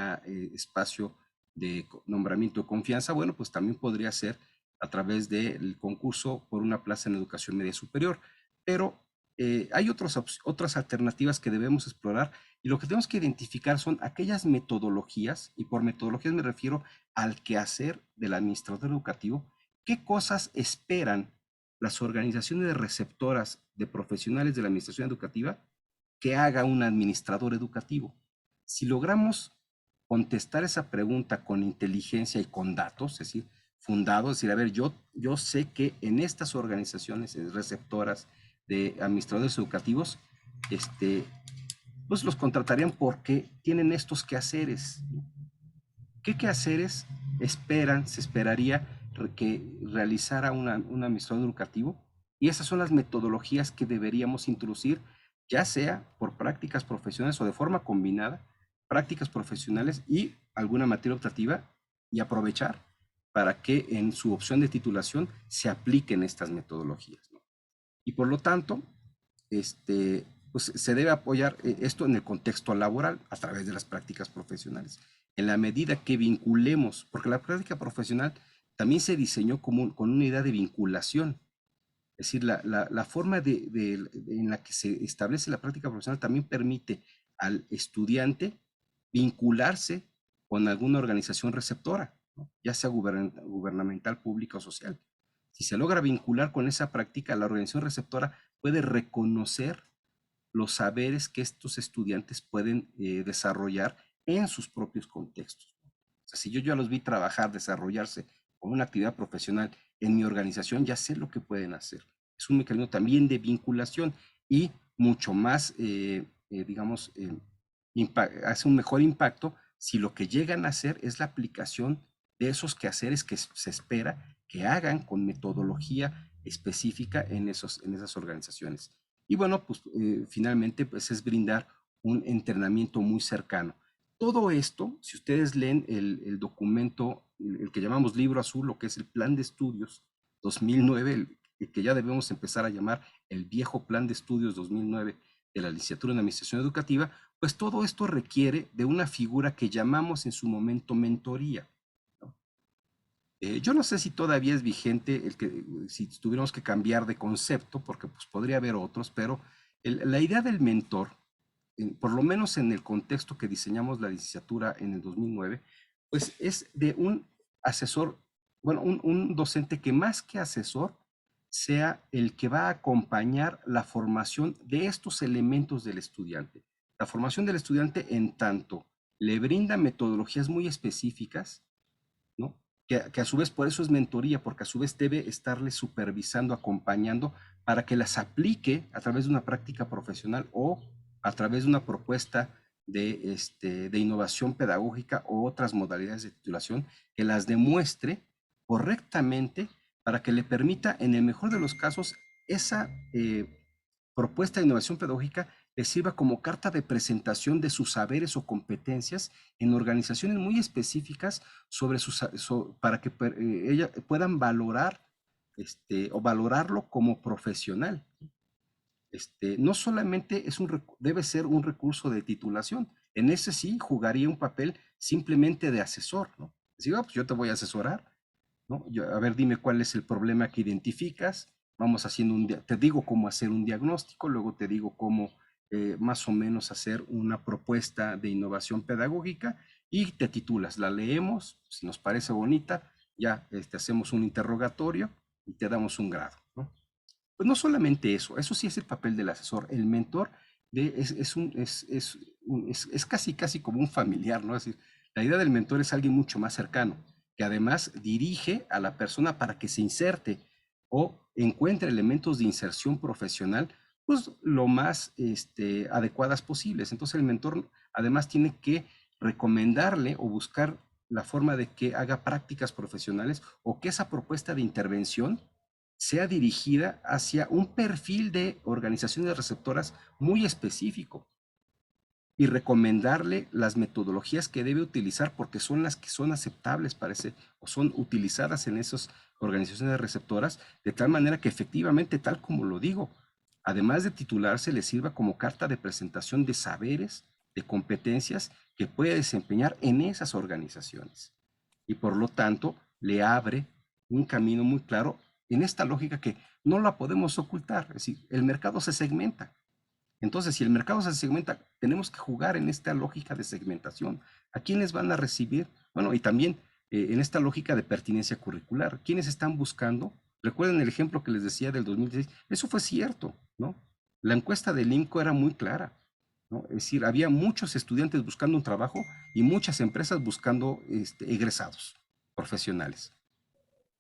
espacio de nombramiento de confianza, bueno, pues también podría ser a través del concurso por una plaza en educación media superior. Pero hay otras alternativas que debemos explorar y lo que tenemos que identificar son aquellas metodologías, y por metodologías me refiero al quehacer del administrador educativo, qué cosas esperan las organizaciones receptoras de profesionales de la administración educativa que haga un administrador educativo. Si logramos contestar esa pregunta con inteligencia y con datos, es decir, fundados, es decir, a ver, yo sé que en estas organizaciones receptoras de administradores educativos, pues los contratarían porque tienen estos quehaceres. ¿Qué quehaceres se esperaría que realizara un administrador educativo? Y esas son las metodologías que deberíamos introducir, ya sea por prácticas profesionales o de forma combinada, prácticas profesionales y alguna materia optativa, y aprovechar para que en su opción de titulación se apliquen estas metodologías, ¿no? Y por lo tanto, pues se debe apoyar esto en el contexto laboral a través de las prácticas profesionales. En la medida que vinculemos, porque la práctica profesional también se diseñó con una idea de vinculación. Es decir, la forma en la que se establece la práctica profesional también permite al estudiante vincularse con alguna organización receptora, ¿no? Ya sea gubernamental, pública o social. Si se logra vincular con esa práctica, la organización receptora puede reconocer los saberes que estos estudiantes pueden desarrollar en sus propios contextos. O sea, si yo ya los vi trabajar, desarrollarse con una actividad profesional en mi organización, ya sé lo que pueden hacer. Es un mecanismo también de vinculación y mucho más, digamos, hace un mejor impacto si lo que llegan a hacer es la aplicación de esos quehaceres que se espera que hagan con metodología específica en esas organizaciones. Y bueno, pues finalmente pues es brindar un entrenamiento muy cercano. Todo esto, si ustedes leen el documento, el que llamamos libro azul, lo que es el plan de estudios 2009, el que ya debemos empezar a llamar el viejo plan de estudios 2009 de la licenciatura en Administración Educativa, pues todo esto requiere de una figura que llamamos en su momento mentoría, ¿no? Yo no sé si todavía es vigente si tuviéramos que cambiar de concepto, porque pues podría haber otros, pero la idea del mentor, por lo menos en el contexto que diseñamos la licenciatura en el 2009, pues es de un asesor, bueno, un docente que más que asesor sea el que va a acompañar la formación de estos elementos del estudiante. La formación del estudiante en tanto le brinda metodologías muy específicas, ¿no? Que a su vez por eso es mentoría, porque a su vez debe estarle supervisando, acompañando para que las aplique a través de una práctica profesional o a través de una propuesta de innovación pedagógica o otras modalidades de titulación que las demuestre correctamente para que le permita, en el mejor de los casos, esa propuesta de innovación pedagógica le sirva como carta de presentación de sus saberes o competencias en organizaciones muy específicas para que ellas puedan valorar o valorarlo como profesional. No solamente debe ser un recurso de titulación, en ese sí jugaría un papel simplemente de asesor, ¿no? Decir, pues yo te voy a asesorar, ¿no? A ver, dime cuál es el problema que identificas, vamos haciendo te digo cómo hacer un diagnóstico, luego te digo cómo más o menos hacer una propuesta de innovación pedagógica y te titulas, la leemos, si nos parece bonita, ya hacemos un interrogatorio y te damos un grado, ¿no? Pues no solamente eso, eso sí es el papel del asesor. El mentor es casi como un familiar, ¿no? Es decir, la idea del mentor es alguien mucho más cercano, que además dirige a la persona para que se inserte o encuentre elementos de inserción profesional, pues lo más adecuadas posibles. Entonces el mentor además tiene que recomendarle o buscar la forma de que haga prácticas profesionales o que esa propuesta de intervención sea dirigida hacia un perfil de organizaciones receptoras muy específico y recomendarle las metodologías que debe utilizar porque son las que son aceptables para ese o son utilizadas en esas organizaciones receptoras de tal manera que efectivamente, tal como lo digo, además de titularse, le sirva como carta de presentación de saberes, de competencias que puede desempeñar en esas organizaciones. Y por lo tanto, le abre un camino muy claro en esta lógica que no la podemos ocultar. Es decir, el mercado se segmenta. Entonces, si el mercado se segmenta, tenemos que jugar en esta lógica de segmentación. ¿A quiénes van a recibir? Bueno, y también en esta lógica de pertinencia curricular. ¿Quiénes están buscando? Recuerden el ejemplo que les decía del 2016. Eso fue cierto, ¿no? La encuesta del INCO era muy clara, ¿no? Es decir, había muchos estudiantes buscando un trabajo y muchas empresas buscando egresados profesionales.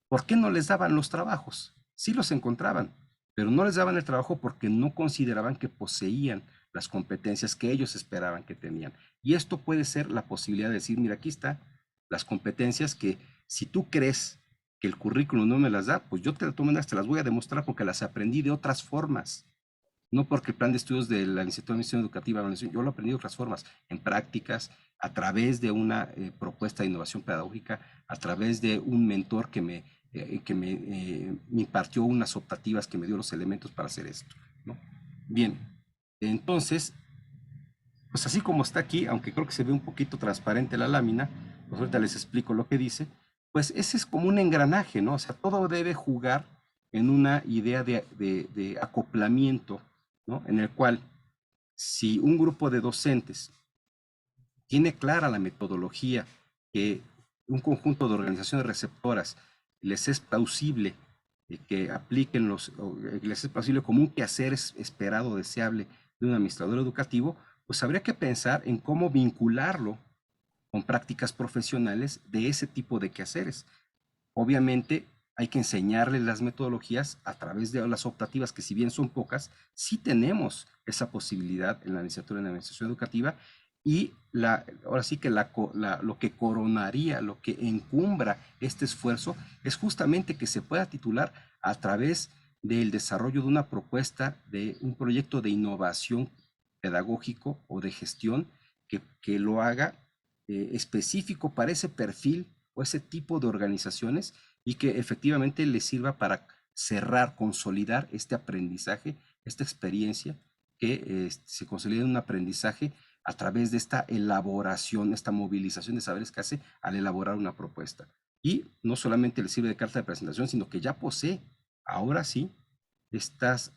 ¿Por qué no les daban los trabajos? Sí los encontraban, pero no les daban el trabajo porque no consideraban que poseían las competencias que ellos esperaban que tenían. Y esto puede ser la posibilidad de decir, mira, aquí están las competencias que si tú crees que el currículum no me las da, pues yo te las voy a demostrar porque las aprendí de otras formas. No porque el plan de estudios de la Licenciatura de Administración Educativa, yo lo aprendí de otras formas, en prácticas, a través de una propuesta de innovación pedagógica, a través de un mentor me impartió unas optativas, que me dio los elementos para hacer esto, ¿no? Bien, entonces, pues así como está aquí, aunque creo que se ve un poquito transparente la lámina, pues ahorita les explico lo que dice, pues ese es como un engranaje, ¿no? O sea, todo debe jugar en una idea de acoplamiento, ¿no? En el cual, si un grupo de docentes tiene clara la metodología que un conjunto de organizaciones receptoras les es plausible que apliquen les es plausible como un quehacer esperado, deseable de un administrador educativo, pues habría que pensar en cómo vincularlo con prácticas profesionales de ese tipo de quehaceres. Obviamente hay que enseñarles las metodologías a través de las optativas, que si bien son pocas, sí tenemos esa posibilidad en la licenciatura en Administración Educativa y ahora sí que lo que coronaría, lo que encumbra este esfuerzo es justamente que se pueda titular a través del desarrollo de una propuesta, de un proyecto de innovación pedagógico o de gestión que lo haga específico para ese perfil o ese tipo de organizaciones y que efectivamente les sirva para cerrar, consolidar este aprendizaje, esta experiencia que se consolida en un aprendizaje a través de esta elaboración, esta movilización de saberes que hace al elaborar una propuesta. Y no solamente le sirve de carta de presentación, sino que ya posee, ahora sí, estos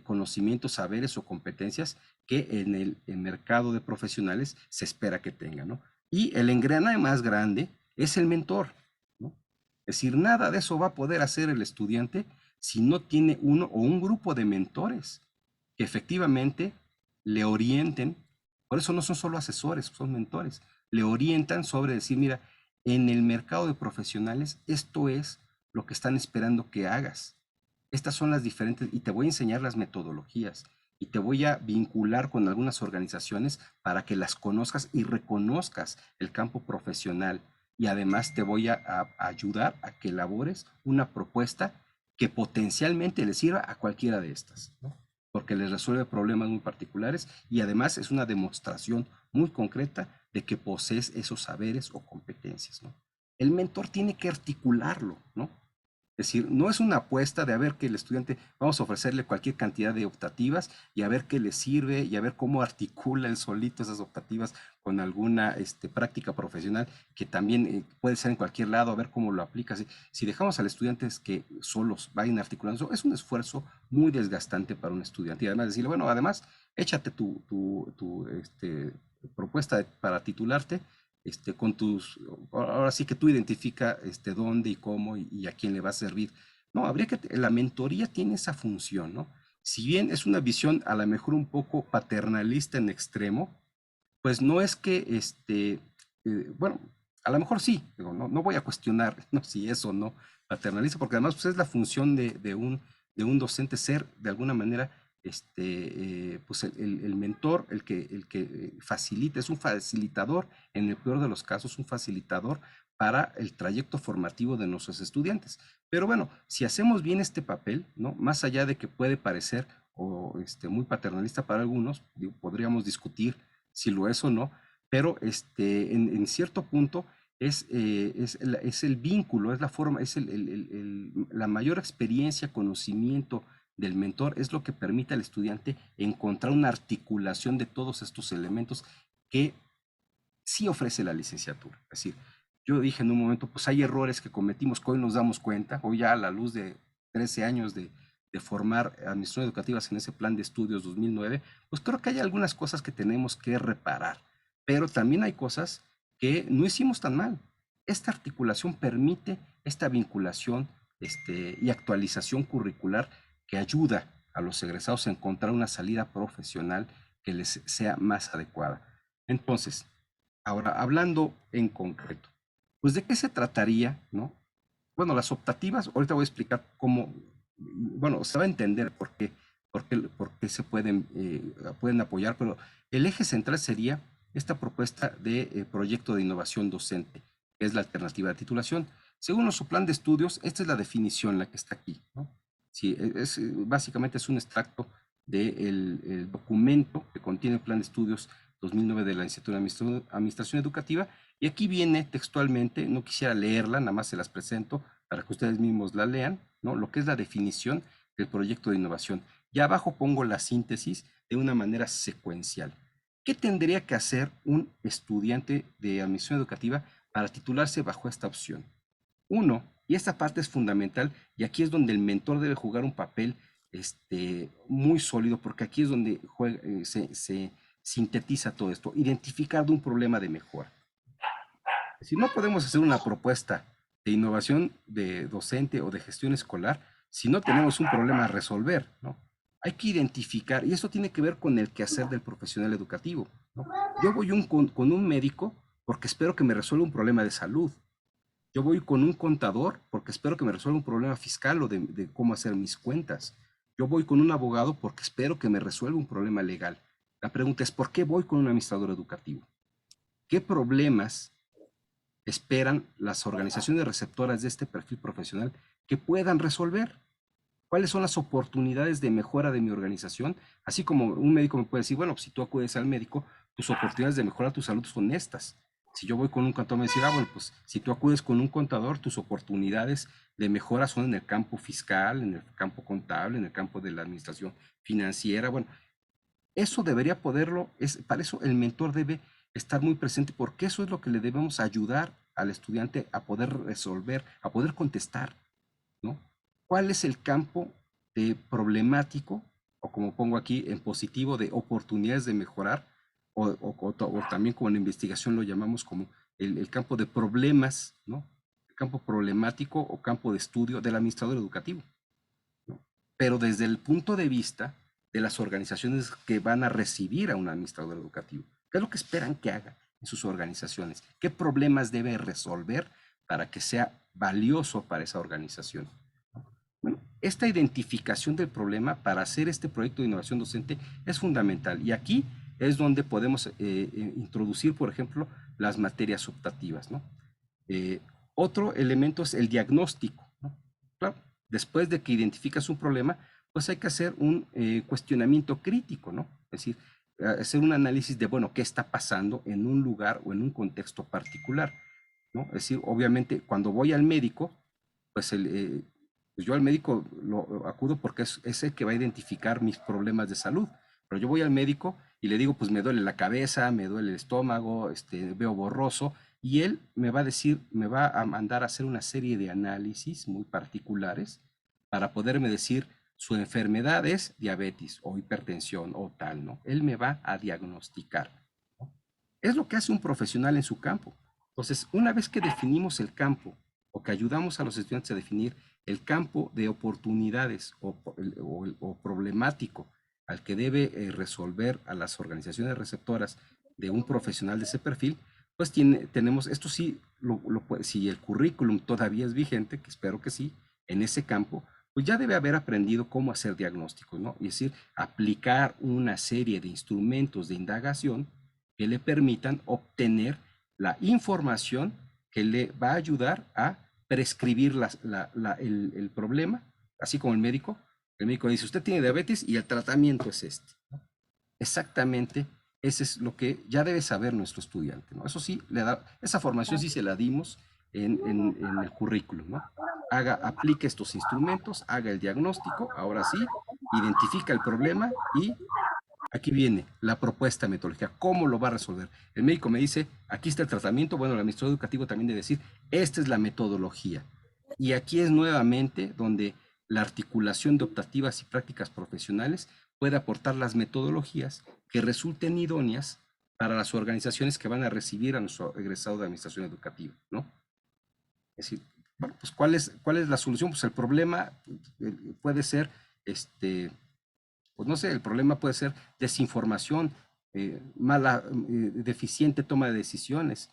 conocimientos, saberes o competencias que en el mercado de profesionales se espera que tengan, ¿no? Y el engranaje más grande es el mentor, ¿no? Es decir, nada de eso va a poder hacer el estudiante si no tiene uno o un grupo de mentores que efectivamente le orienten. Por eso no son solo asesores, son mentores. Le orientan sobre decir, mira, en el mercado de profesionales esto es lo que están esperando que hagas. Estas son las diferentes, y te voy a enseñar las metodologías, y te voy a vincular con algunas organizaciones para que las conozcas y reconozcas el campo profesional. Y además te voy a ayudar a que elabores una propuesta que potencialmente le sirva a cualquiera de estas, ¿no? Porque les resuelve problemas muy particulares y además es una demostración muy concreta de que posees esos saberes o competencias, ¿no? El mentor tiene que articularlo, ¿no? Es decir, no es una apuesta de a ver que el estudiante, vamos a ofrecerle cualquier cantidad de optativas y a ver qué le sirve y a ver cómo articula él solito esas optativas con alguna práctica profesional que también puede ser en cualquier lado, a ver cómo lo aplica. Si dejamos a los estudiantes que solos vayan articulando eso, es un esfuerzo muy desgastante para un estudiante. Y además decirle, bueno, además, échate tu propuesta para titularte con tus, ahora sí que tú identifica dónde y cómo y a quién le va a servir. No, habría que, la mentoría tiene esa función, ¿no? Si bien es una visión a lo mejor un poco paternalista en extremo, pues no es que, bueno, a lo mejor sí, digo, no voy a cuestionar ¿no? si es o no paternalista, porque además pues, es la función de un docente ser de alguna manera pues el mentor, el que facilita, es un facilitador, en el peor de los casos, un facilitador para el trayecto formativo de nuestros estudiantes. Pero bueno, si hacemos bien este papel, ¿no? Más allá de que puede parecer o, muy paternalista para algunos, digo, podríamos discutir si lo es o no, pero en cierto punto es el vínculo, es la forma, es la mayor experiencia, conocimiento del mentor, es lo que permite al estudiante encontrar una articulación de todos estos elementos que sí ofrece la licenciatura. Es decir, yo dije en un momento, pues hay errores que cometimos que hoy nos damos cuenta, hoy ya a la luz de 13 años de formar administraciones educativas en ese plan de estudios 2009, pues creo que hay algunas cosas que tenemos que reparar, pero también hay cosas que no hicimos tan mal. Esta articulación permite esta vinculación y actualización curricular que ayuda a los egresados a encontrar una salida profesional que les sea más adecuada. Entonces, ahora, hablando en concreto, pues ¿de qué se trataría, no? Bueno, las optativas, ahorita voy a explicar cómo, bueno, se va a entender por qué se pueden apoyar, pero el eje central sería esta propuesta de proyecto de innovación docente, que es la alternativa de titulación. Según nuestro plan de estudios, esta es la definición, la que está aquí, ¿no? Sí, básicamente es un extracto del documento que contiene el plan de estudios 2009 de la Licenciatura de Administración Educativa, y aquí viene textualmente, no quisiera leerla, nada más se las presento para que ustedes mismos la lean, ¿no? Lo que es la definición del proyecto de innovación. Y abajo pongo la síntesis de una manera secuencial. ¿Qué tendría que hacer un estudiante de administración educativa para titularse bajo esta opción? Uno, y esta parte es fundamental, y aquí es donde el mentor debe jugar un papel muy sólido, porque aquí es donde se sintetiza todo esto, identificar de un problema de mejora. Si no podemos hacer una propuesta de innovación de docente o de gestión escolar si no tenemos un problema a resolver, ¿no? Hay que identificar, y esto tiene que ver con el quehacer del profesional educativo, ¿no? Yo voy con un médico porque espero que me resuelva un problema de salud. Yo voy con un contador porque espero que me resuelva un problema fiscal o de cómo hacer mis cuentas. Yo voy con un abogado porque espero que me resuelva un problema legal. La pregunta es, ¿por qué voy con un administrador educativo? ¿Qué problemas esperan las organizaciones receptoras de este perfil profesional que puedan resolver? ¿Cuáles son las oportunidades de mejora de mi organización? Así como un médico me puede decir, bueno, si tú acudes al médico, tus oportunidades de mejorar tu salud son estas. Si yo voy con un contador, me decir, bueno, pues si tú acudes con un contador, tus oportunidades de mejora son en el campo fiscal, en el campo contable, en el campo de la administración financiera. Bueno, eso debería poderlo, para eso el mentor debe estar muy presente, porque eso es lo que le debemos ayudar al estudiante a poder resolver, a poder contestar, ¿no? ¿Cuál es el campo problemático, o como pongo aquí en positivo, de oportunidades de mejorar, o también como en la investigación lo llamamos como el campo de problemas, ¿no? El campo problemático o campo de estudio del administrador educativo, ¿no? Pero desde el punto de vista de las organizaciones que van a recibir a un administrador educativo. ¿Qué es lo que esperan que haga en sus organizaciones? ¿Qué problemas debe resolver para que sea valioso para esa organización? Bueno, esta identificación del problema para hacer este proyecto de innovación docente es fundamental, y aquí es donde podemos introducir, por ejemplo, las materias optativas, ¿no? Otro elemento es el diagnóstico, ¿no? Claro, después de que identificas un problema, pues hay que hacer un cuestionamiento crítico, ¿no? Es decir, hacer un análisis de, bueno, qué está pasando en un lugar o en un contexto particular, ¿no? Es decir, obviamente, cuando voy al médico, pues pues yo al médico lo acudo porque es el que va a identificar mis problemas de salud. Pero yo voy al médico y le digo, pues me duele la cabeza, me duele el estómago, veo borroso, y él me va a decir, me va a mandar a hacer una serie de análisis muy particulares para poderme decir, su enfermedad es diabetes o hipertensión o tal, ¿no? Él me va a diagnosticar, ¿no? Es lo que hace un profesional en su campo. Entonces, una vez que definimos el campo o que ayudamos a los estudiantes a definir el campo de oportunidades o problemático al que debe resolver a las organizaciones receptoras de un profesional de ese perfil, pues tenemos, esto sí, si el currículum todavía es vigente, que espero que sí, en ese campo, pues ya debe haber aprendido cómo hacer diagnósticos, ¿no? Es decir, aplicar una serie de instrumentos de indagación que le permitan obtener la información que le va a ayudar a prescribir el problema, así como el médico. El médico dice, usted tiene diabetes y el tratamiento es este, ¿no? Exactamente, ese es lo que ya debe saber nuestro estudiante, ¿no? Eso sí, esa formación sí se la dimos en el currículum, ¿no? Aplique estos instrumentos, haga el diagnóstico, ahora sí, identifica el problema y aquí viene la propuesta metodológica, ¿cómo lo va a resolver? El médico me dice, aquí está el tratamiento, bueno, el administrador educativo también debe decir, esta es la metodología. Y aquí es nuevamente donde la articulación de optativas y prácticas profesionales puede aportar las metodologías que resulten idóneas para las organizaciones que van a recibir a nuestro egresado de administración educativa, ¿no? Es decir, bueno, pues ¿cuál es la solución? Pues el problema puede ser, pues no sé, el problema puede ser desinformación, deficiente toma de decisiones,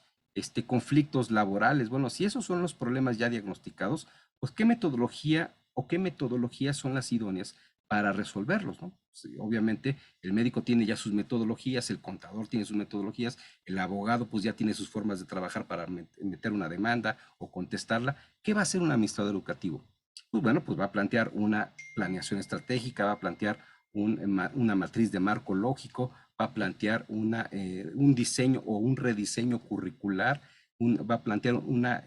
conflictos laborales. Bueno, si esos son los problemas ya diagnosticados, pues ¿qué metodología o qué metodologías son las idóneas para resolverlos, ¿no? Sí, obviamente el médico tiene ya sus metodologías, el contador tiene sus metodologías, el abogado pues ya tiene sus formas de trabajar para meter una demanda o contestarla. ¿Qué va a hacer un administrador educativo? Pues bueno, pues va a plantear una planeación estratégica, va a plantear una matriz de marco lógico, va a plantear un diseño o un rediseño curricular, va a plantear una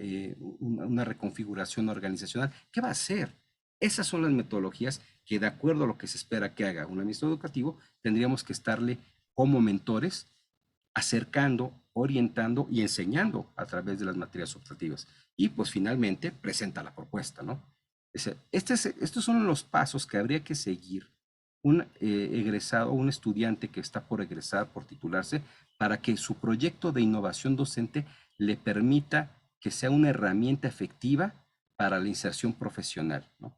reconfiguración organizacional. ¿Qué va a hacer? Esas son las metodologías que, de acuerdo a lo que se espera que haga un administrador educativo, tendríamos que estarle como mentores acercando, orientando y enseñando a través de las materias optativas. Y pues finalmente presenta la propuesta, ¿no? Estos son los pasos que habría que seguir un egresado, un estudiante que está por egresar, por titularse, para que su proyecto de innovación docente le permita que sea una herramienta efectiva para la inserción profesional, ¿no?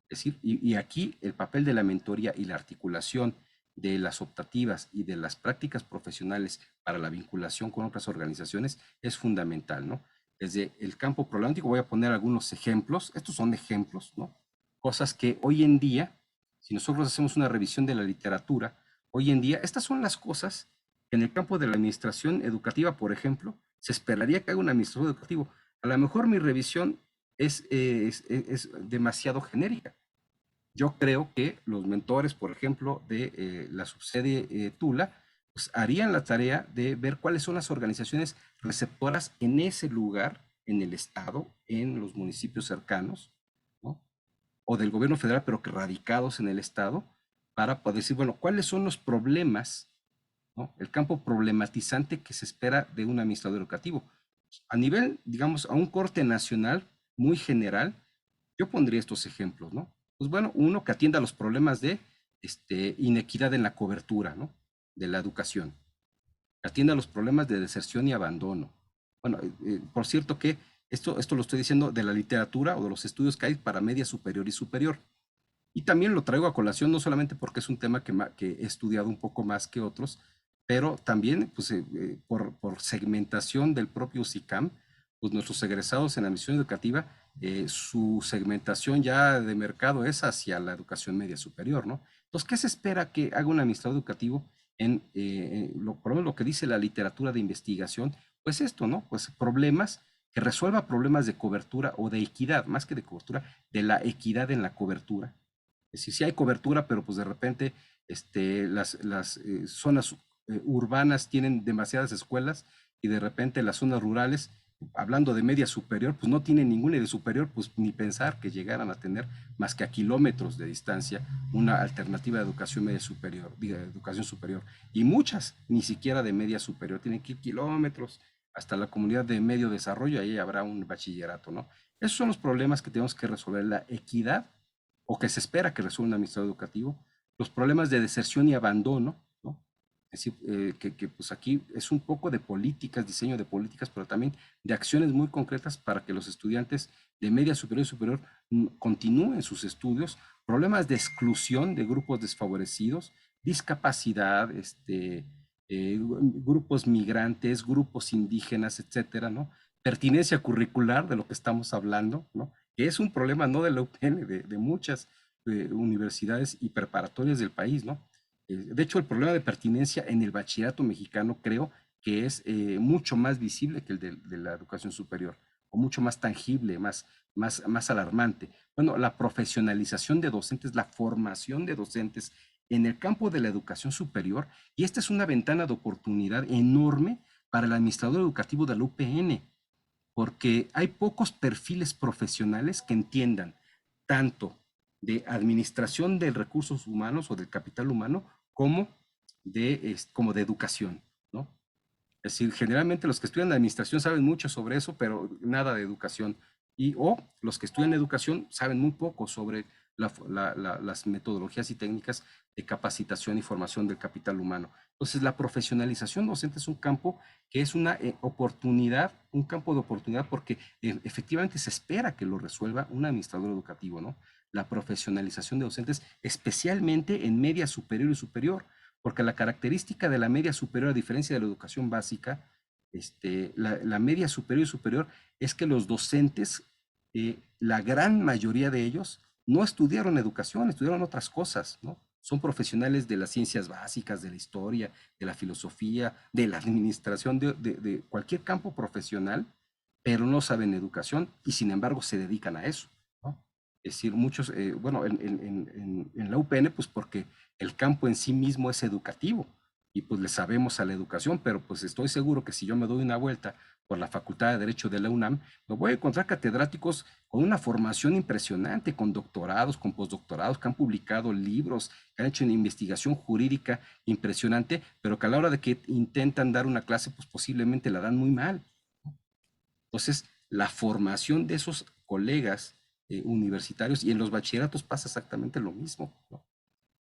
Es decir, y aquí el papel de la mentoría y la articulación de las optativas y de las prácticas profesionales para la vinculación con otras organizaciones es fundamental, ¿no? Desde el campo problemático voy a poner algunos ejemplos, estos son ejemplos, ¿no? Cosas que hoy en día, si nosotros hacemos una revisión de la literatura, hoy en día, estas son las cosas que en el campo de la administración educativa, por ejemplo, se esperaría que haga un administrador educativo. A lo mejor mi revisión es demasiado genérica. Yo creo que los mentores, por ejemplo, de la subsede Tula, pues harían la tarea de ver cuáles son las organizaciones receptoras en ese lugar, en el estado, en los municipios cercanos, ¿no? O del gobierno federal, pero que radicados en el estado, para poder decir, bueno, cuáles son los problemas, ¿no? El campo problematizante que se espera de un administrador educativo. A nivel, digamos, a un corte nacional muy general, yo pondría estos ejemplos, ¿no? Pues bueno, uno que atienda los problemas de inequidad en la cobertura, ¿no? De la educación. Que atienda los problemas de deserción y abandono. Bueno, por cierto que esto lo estoy diciendo de la literatura o de los estudios que hay para media superior y superior. Y también lo traigo a colación no solamente porque es un tema que he estudiado un poco más que otros, pero también pues, por segmentación del propio SICAM, pues nuestros egresados en la admisión educativa, su segmentación ya de mercado es hacia la educación media superior, ¿no? Entonces, ¿qué se espera que haga un administrador educativo por lo menos lo que dice la literatura de investigación? Pues esto, ¿no? Pues problemas, que resuelva problemas de cobertura o de equidad, más que de cobertura, de la equidad en la cobertura. Es decir, sí hay cobertura, pero pues de repente las zonas urbanas tienen demasiadas escuelas y de repente las zonas rurales hablando de media superior, pues no tienen ninguna, y de superior, pues ni pensar que llegaran a tener más que a kilómetros de distancia una alternativa de educación media superior, diga, de educación superior. Y muchas, ni siquiera de media superior, tienen que ir kilómetros hasta la comunidad de medio desarrollo, ahí habrá un bachillerato, ¿no? Esos son los problemas que tenemos que resolver, la equidad, o que se espera que resuelva un administrador educativo, los problemas de deserción y abandono, ¿no? Es decir, pues aquí es un poco de políticas, diseño de políticas, pero también de acciones muy concretas para que los estudiantes de media superior y superior continúen sus estudios, problemas de exclusión de grupos desfavorecidos, discapacidad, grupos migrantes, grupos indígenas, etcétera, ¿no? Pertinencia curricular, de lo que estamos hablando, ¿no? Que es un problema no de la UPN, de muchas universidades y preparatorias del país, ¿no? De hecho, el problema de pertinencia en el bachillerato mexicano creo que es mucho más visible que el de la educación superior, o mucho más tangible, más alarmante. Bueno, la profesionalización de docentes, la formación de docentes en el campo de la educación superior, y esta es una ventana de oportunidad enorme para el administrador educativo de la UPN, porque hay pocos perfiles profesionales que entiendan tanto de administración de recursos humanos o del capital humano como como de educación, ¿no? Es decir, generalmente los que estudian administración saben mucho sobre eso, pero nada de educación. O los que estudian educación saben muy poco sobre las metodologías y técnicas de capacitación y formación del capital humano. Entonces, la profesionalización docente es un campo que es una oportunidad, un campo de oportunidad, porque efectivamente se espera que lo resuelva un administrador educativo, ¿no? La profesionalización de docentes, especialmente en media superior y superior, porque la característica de la media superior, a diferencia de la educación básica, la media superior y superior es que los docentes, la gran mayoría de ellos, no estudiaron educación, estudiaron otras cosas, ¿no? Son profesionales de las ciencias básicas, de la historia, de la filosofía, de la administración, de cualquier campo profesional, pero no saben educación y sin embargo se dedican a eso, ¿no? Es decir, muchos, bueno, en la UPN, pues porque el campo en sí mismo es educativo y pues le sabemos a la educación, pero pues estoy seguro que si yo me doy una vuelta por la Facultad de Derecho de la UNAM, me voy a encontrar catedráticos con una formación impresionante, con doctorados, con postdoctorados, que han publicado libros, que han hecho una investigación jurídica impresionante, pero que a la hora de que intentan dar una clase, pues posiblemente la dan muy mal. Entonces, la formación de esos colegas universitarios, y en los bachilleratos pasa exactamente lo mismo, ¿no?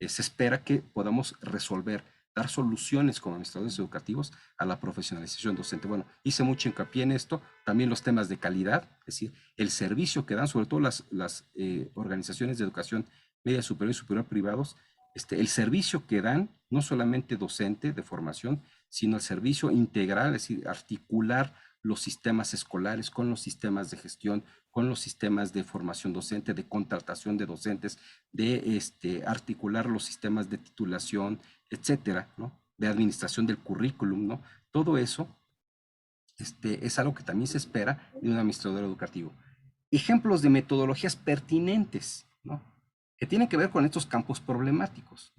Se espera que podamos resolver, dar soluciones como administradores educativos a la profesionalización docente. Bueno, hice mucho hincapié en esto, también los temas de calidad, es decir, el servicio que dan, sobre todo las organizaciones de educación media superior y superior privados, el servicio que dan, no solamente docente de formación, sino el servicio integral, es decir, articular los sistemas escolares con los sistemas de gestión, con los sistemas de formación docente, de contratación de docentes, de articular los sistemas de titulación, etcétera, ¿no? De administración del currículum, ¿no? Todo eso es algo que también se espera de un administrador educativo. Ejemplos de metodologías pertinentes, ¿no? Que tienen que ver con estos campos problemáticos.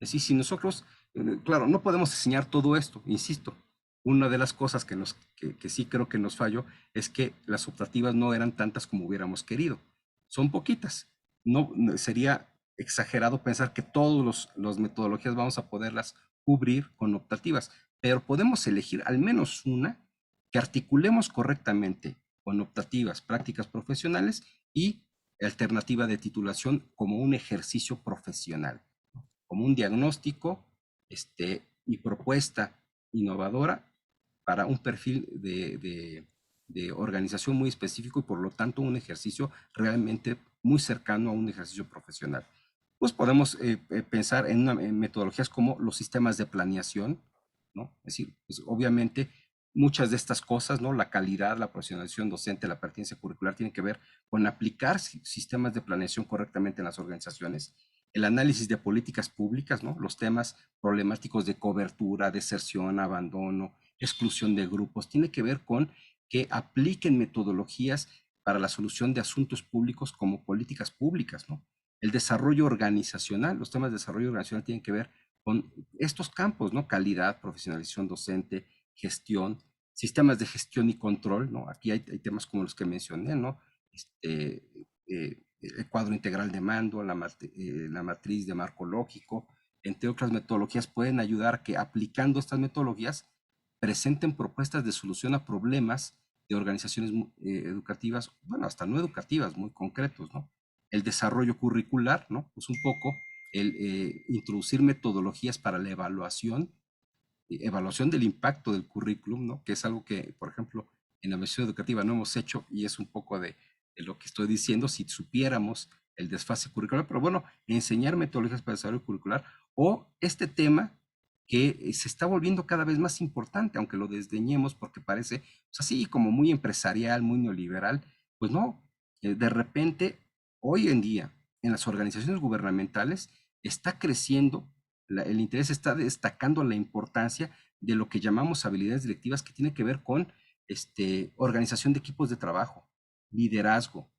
Es decir, si nosotros, claro, no podemos enseñar todo esto, insisto. Una de las cosas que sí creo que nos falló es que las optativas no eran tantas como hubiéramos querido. Son poquitas. No, sería exagerado pensar que todas las metodologías vamos a poderlas cubrir con optativas, pero podemos elegir al menos una que articulemos correctamente con optativas, prácticas profesionales y alternativa de titulación como un ejercicio profesional, como un diagnóstico y propuesta innovadora para un perfil de organización muy específico y por lo tanto un ejercicio realmente muy cercano a un ejercicio profesional. Pues podemos pensar en metodologías como los sistemas de planeación, ¿no? Es decir, pues obviamente muchas de estas cosas, ¿no? La calidad, la profesionalización docente, la pertinencia curricular, tienen que ver con aplicar sistemas de planeación correctamente en las organizaciones, el análisis de políticas públicas, ¿no? Los temas problemáticos de cobertura, deserción, abandono, exclusión de grupos, tiene que ver con que apliquen metodologías para la solución de asuntos públicos como políticas públicas, ¿no? El desarrollo organizacional, los temas de desarrollo organizacional tienen que ver con estos campos, ¿no? Calidad, profesionalización docente, gestión, sistemas de gestión y control, ¿no? Aquí hay temas como los que mencioné, ¿no? El cuadro integral de mando, la matriz de marco lógico, entre otras metodologías, pueden ayudar a que aplicando estas metodologías presenten propuestas de solución a problemas de organizaciones educativas, bueno, hasta no educativas, muy concretos, ¿no? El desarrollo curricular, ¿no? Pues un poco el introducir metodologías para la evaluación del impacto del currículum, ¿no? Que es algo que, por ejemplo, en la administración educativa no hemos hecho y es un poco de lo que estoy diciendo, si supiéramos el desfase curricular, pero bueno, enseñar metodologías para el desarrollo curricular o este tema que se está volviendo cada vez más importante, aunque lo desdeñemos porque parece pues, así como muy empresarial, muy neoliberal, pues no, de repente, hoy en día, en las organizaciones gubernamentales, está creciendo el interés, está destacando la importancia de lo que llamamos habilidades directivas que tiene que ver con organización de equipos de trabajo, liderazgo,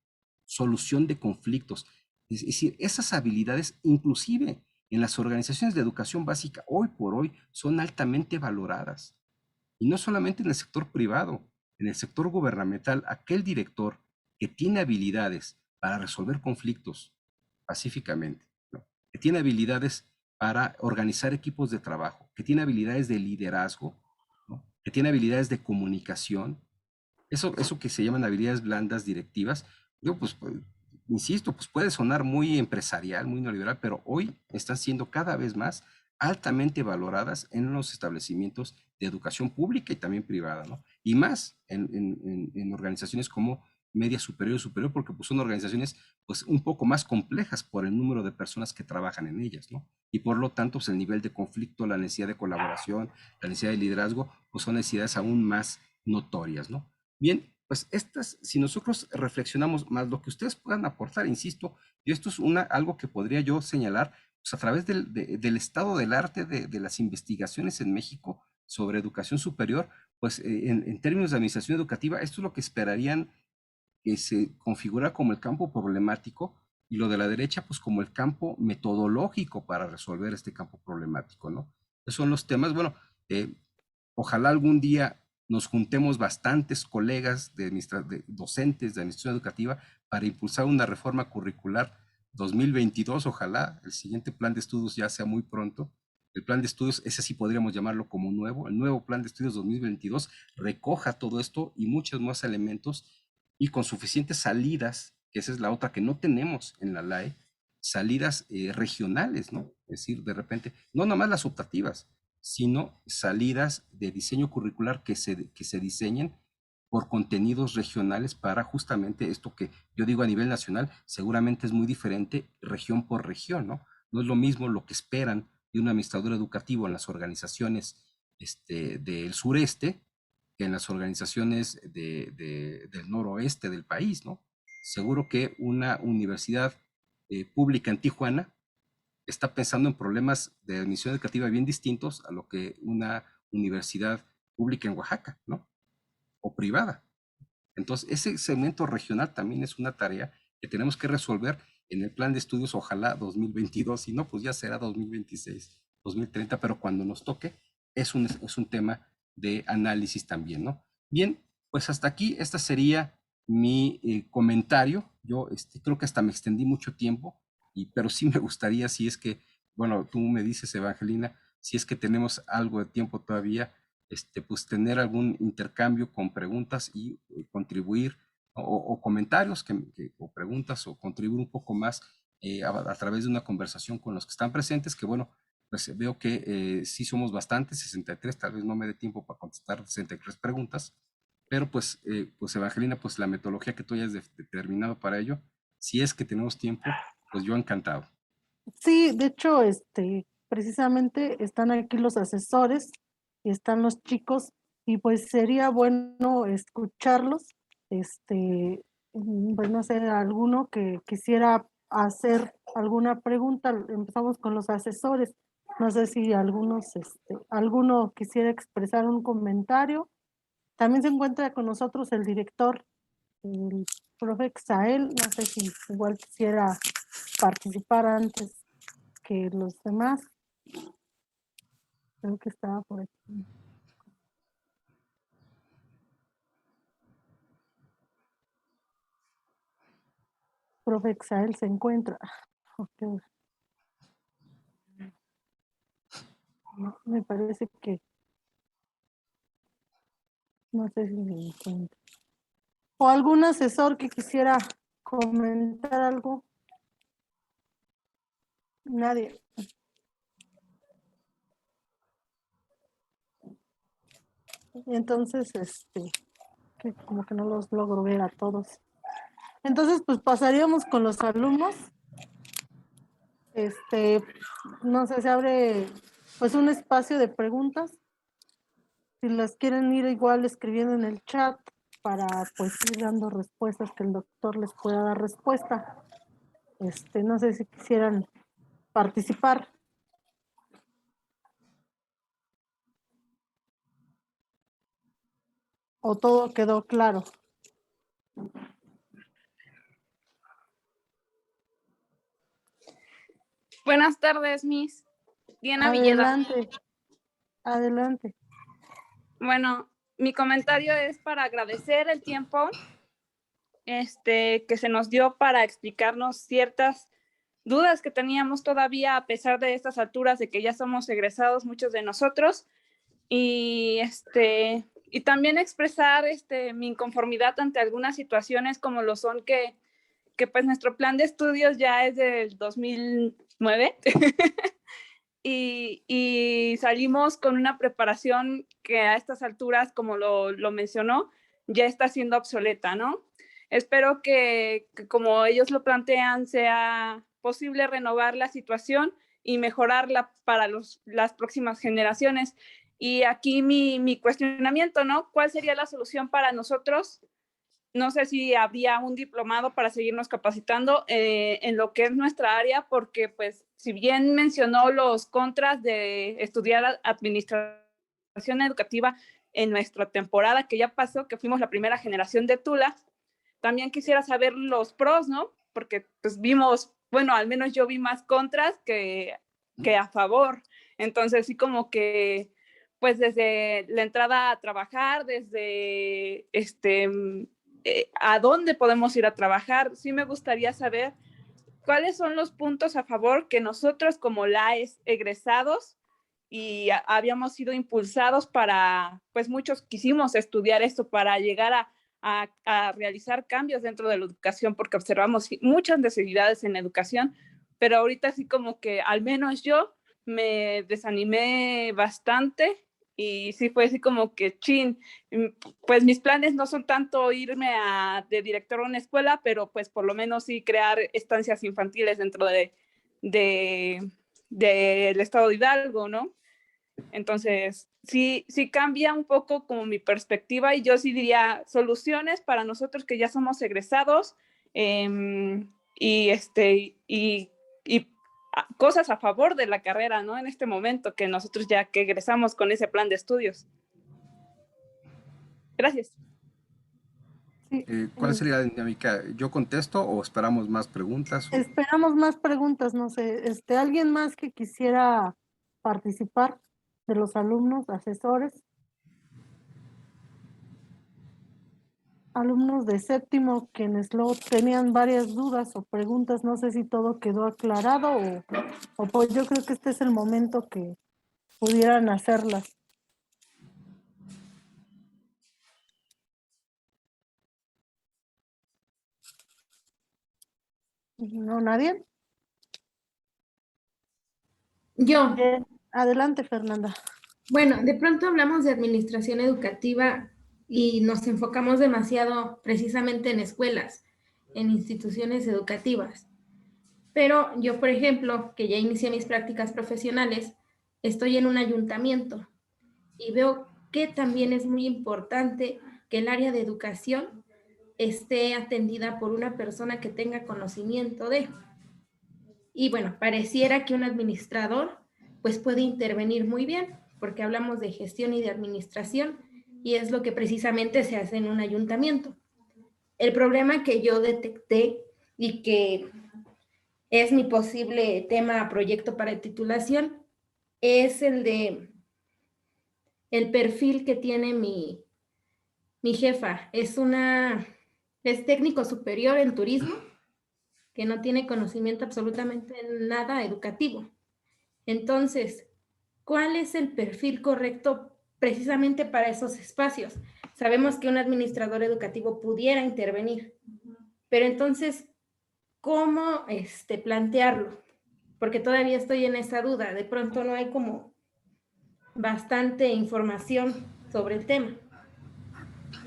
solución de conflictos. Es decir, esas habilidades, inclusive en las organizaciones de educación básica, hoy por hoy son altamente valoradas. Y no solamente en el sector privado, en el sector gubernamental, aquel director que tiene habilidades para resolver conflictos pacíficamente, ¿no? Que tiene habilidades para organizar equipos de trabajo, que tiene habilidades de liderazgo, ¿no? Que tiene habilidades de comunicación, eso que se llaman habilidades blandas directivas, yo pues, insisto, pues puede sonar muy empresarial, muy neoliberal, pero hoy están siendo cada vez más altamente valoradas en los establecimientos de educación pública y también privada, ¿no? Y más en organizaciones como media superior y superior, porque pues son organizaciones pues un poco más complejas por el número de personas que trabajan en ellas, ¿no? Y por lo tanto, pues el nivel de conflicto, la necesidad de colaboración, la necesidad de liderazgo, pues son necesidades aún más notorias, ¿no? Bien, pues estas, si nosotros reflexionamos más lo que ustedes puedan aportar, insisto, y esto es algo que podría yo señalar, pues a través del estado del arte de las investigaciones en México sobre educación superior, pues en términos de administración educativa, esto es lo que esperarían que se configura como el campo problemático y lo de la derecha pues como el campo metodológico para resolver este campo problemático, ¿no? Esos son los temas, bueno, ojalá algún día nos juntemos bastantes colegas de docentes de administración educativa para impulsar una reforma curricular 2022, ojalá el siguiente plan de estudios ya sea muy pronto. El plan de estudios, ese sí podríamos llamarlo como nuevo, el nuevo plan de estudios 2022 recoja todo esto y muchos más elementos y con suficientes salidas, que esa es la otra que no tenemos en la LAE, salidas regionales, ¿no? Es decir, de repente, no nada más las optativas, sino salidas de diseño curricular que se diseñen por contenidos regionales para justamente esto que yo digo a nivel nacional, seguramente es muy diferente región por región, ¿no? No es lo mismo lo que esperan de un administrador educativo en las organizaciones del sureste que en las organizaciones del noroeste del país, ¿no? Seguro que una universidad pública en Tijuana está pensando en problemas de admisión educativa bien distintos a lo que una universidad pública en Oaxaca, ¿no? O privada. Entonces, ese segmento regional también es una tarea que tenemos que resolver en el plan de estudios, ojalá 2022, si no, pues ya será 2026, 2030, pero cuando nos toque es un tema de análisis también, ¿no? Bien, pues hasta aquí, este sería mi comentario. Yo creo que hasta me extendí mucho tiempo, pero sí me gustaría, si es que, bueno, tú me dices, Evangelina, si es que tenemos algo de tiempo todavía, pues tener algún intercambio con preguntas y contribuir o comentarios o preguntas o contribuir un poco más a través de una conversación con los que están presentes, que bueno, pues veo que sí somos bastantes, 63, tal vez no me dé tiempo para contestar 63 preguntas, pero pues Evangelina, pues la metodología que tú hayas determinado para ello, si es que tenemos tiempo, pues yo encantado. Sí, de hecho, precisamente están aquí los asesores y están los chicos y pues sería bueno escucharlos. Pues no sé, alguno que quisiera hacer alguna pregunta. Empezamos con los asesores. No sé si alguno quisiera expresar un comentario. También se encuentra con nosotros el director, el profe Xael. No sé si igual quisiera participar antes que los demás. Creo que estaba por aquí. profe Exael se encuentra. Ok. No, me parece que no sé si se encuentra. O algún asesor que quisiera comentar algo. Nadie. Entonces, que como que no los logro ver a todos. Entonces, pues pasaríamos con los alumnos. No sé, se abre pues un espacio de preguntas. Si las quieren ir igual escribiendo en el chat para pues ir dando respuestas que el doctor les pueda dar respuesta. No sé si quisieran participar. O todo quedó claro. Buenas tardes, Miss. Diana Villeda. Adelante. Adelante. Bueno, mi comentario es para agradecer el tiempo que se nos dio para explicarnos ciertas dudas que teníamos todavía a pesar de estas alturas de que ya somos egresados muchos de nosotros y también expresar mi inconformidad ante algunas situaciones como lo son que pues nuestro plan de estudios ya es del 2009 y salimos con una preparación que a estas alturas, como lo mencionó, ya está siendo obsoleta, ¿no? Espero que como ellos lo plantean, sea posible renovar la situación y mejorarla para las próximas generaciones. Y aquí mi cuestionamiento, ¿no? ¿Cuál sería la solución para nosotros? No sé si habría un diplomado para seguirnos capacitando en lo que es nuestra área, porque pues si bien mencionó los contras de estudiar administración educativa en nuestra temporada que ya pasó, que fuimos la primera generación de Tula, también quisiera saber los pros, ¿no? Porque pues vimos, bueno, al menos yo vi más contras que a favor. Entonces sí como que pues desde la entrada a trabajar, desde a dónde podemos ir a trabajar. Sí me gustaría saber cuáles son los puntos a favor que nosotros como LAES egresados y habíamos sido impulsados para, pues muchos quisimos estudiar esto para llegar a realizar cambios dentro de la educación porque observamos muchas necesidades en la educación, pero ahorita sí como que al menos yo me desanimé bastante y sí fue así como que chin, pues mis planes no son tanto irme de director a una escuela, pero pues por lo menos sí crear estancias infantiles dentro del estado de Hidalgo, ¿no? Entonces, sí cambia un poco como mi perspectiva y yo sí diría soluciones para nosotros que ya somos egresados y cosas a favor de la carrera, ¿no? En este momento que nosotros ya que egresamos con ese plan de estudios. Gracias. ¿Cuál sería la dinámica? ¿Yo contesto o esperamos más preguntas? Esperamos más preguntas, no sé, ¿alguien más que quisiera participar de los alumnos, asesores? Alumnos de séptimo quienes luego tenían varias dudas o preguntas, no sé si todo quedó aclarado o pues yo creo que este es el momento que pudieran hacerlas. ¿No, nadie? Yo, Bien, adelante, Fernanda. bueno, de pronto hablamos de administración educativa y nos enfocamos demasiado precisamente en escuelas, en instituciones educativas. Pero yo, por ejemplo, que ya inicié mis prácticas profesionales, estoy en un ayuntamiento y veo que también es muy importante que el área de educación esté atendida por una persona que tenga conocimiento de. Y bueno, pareciera que un administrador pues puede intervenir muy bien, porque hablamos de gestión y de administración, y es lo que precisamente se hace en un ayuntamiento. El problema que yo detecté y que es mi posible tema proyecto para titulación es el de el perfil que tiene mi jefa. Es técnico superior en turismo que no tiene conocimiento absolutamente nada educativo. Entonces, ¿cuál es el perfil correcto precisamente para esos espacios? Sabemos que un administrador educativo pudiera intervenir, pero entonces, ¿cómo plantearlo? Porque todavía estoy en esa duda. De pronto no hay como bastante información sobre el tema.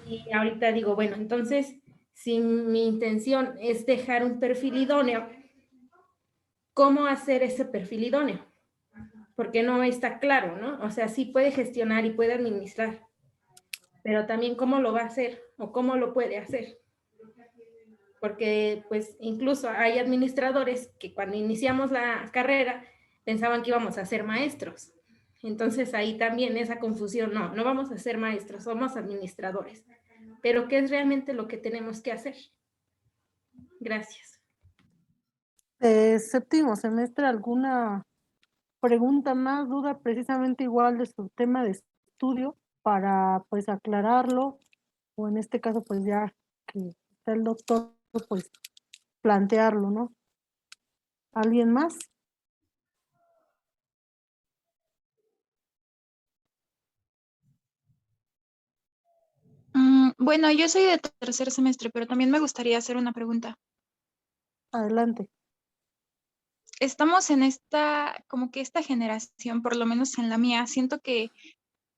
Y ahorita digo, bueno, entonces, si mi intención es dejar un perfil idóneo, ¿cómo hacer ese perfil idóneo? Porque no está claro, ¿no? O sea, sí puede gestionar y puede administrar, pero también cómo lo va a hacer o cómo lo puede hacer. Porque pues incluso hay administradores que cuando iniciamos la carrera pensaban que íbamos a ser maestros. Entonces ahí también esa confusión, no vamos a ser maestros, somos administradores. Pero ¿qué es realmente lo que tenemos que hacer? Gracias. Séptimo semestre, ¿alguna pregunta más, duda precisamente igual de su tema de estudio para pues aclararlo? O en este caso pues ya que está el doctor, pues plantearlo, ¿no? ¿Alguien más? Bueno, yo soy de tercer semestre, pero también me gustaría hacer una pregunta. Adelante. Estamos en como que esta generación, por lo menos en la mía, siento que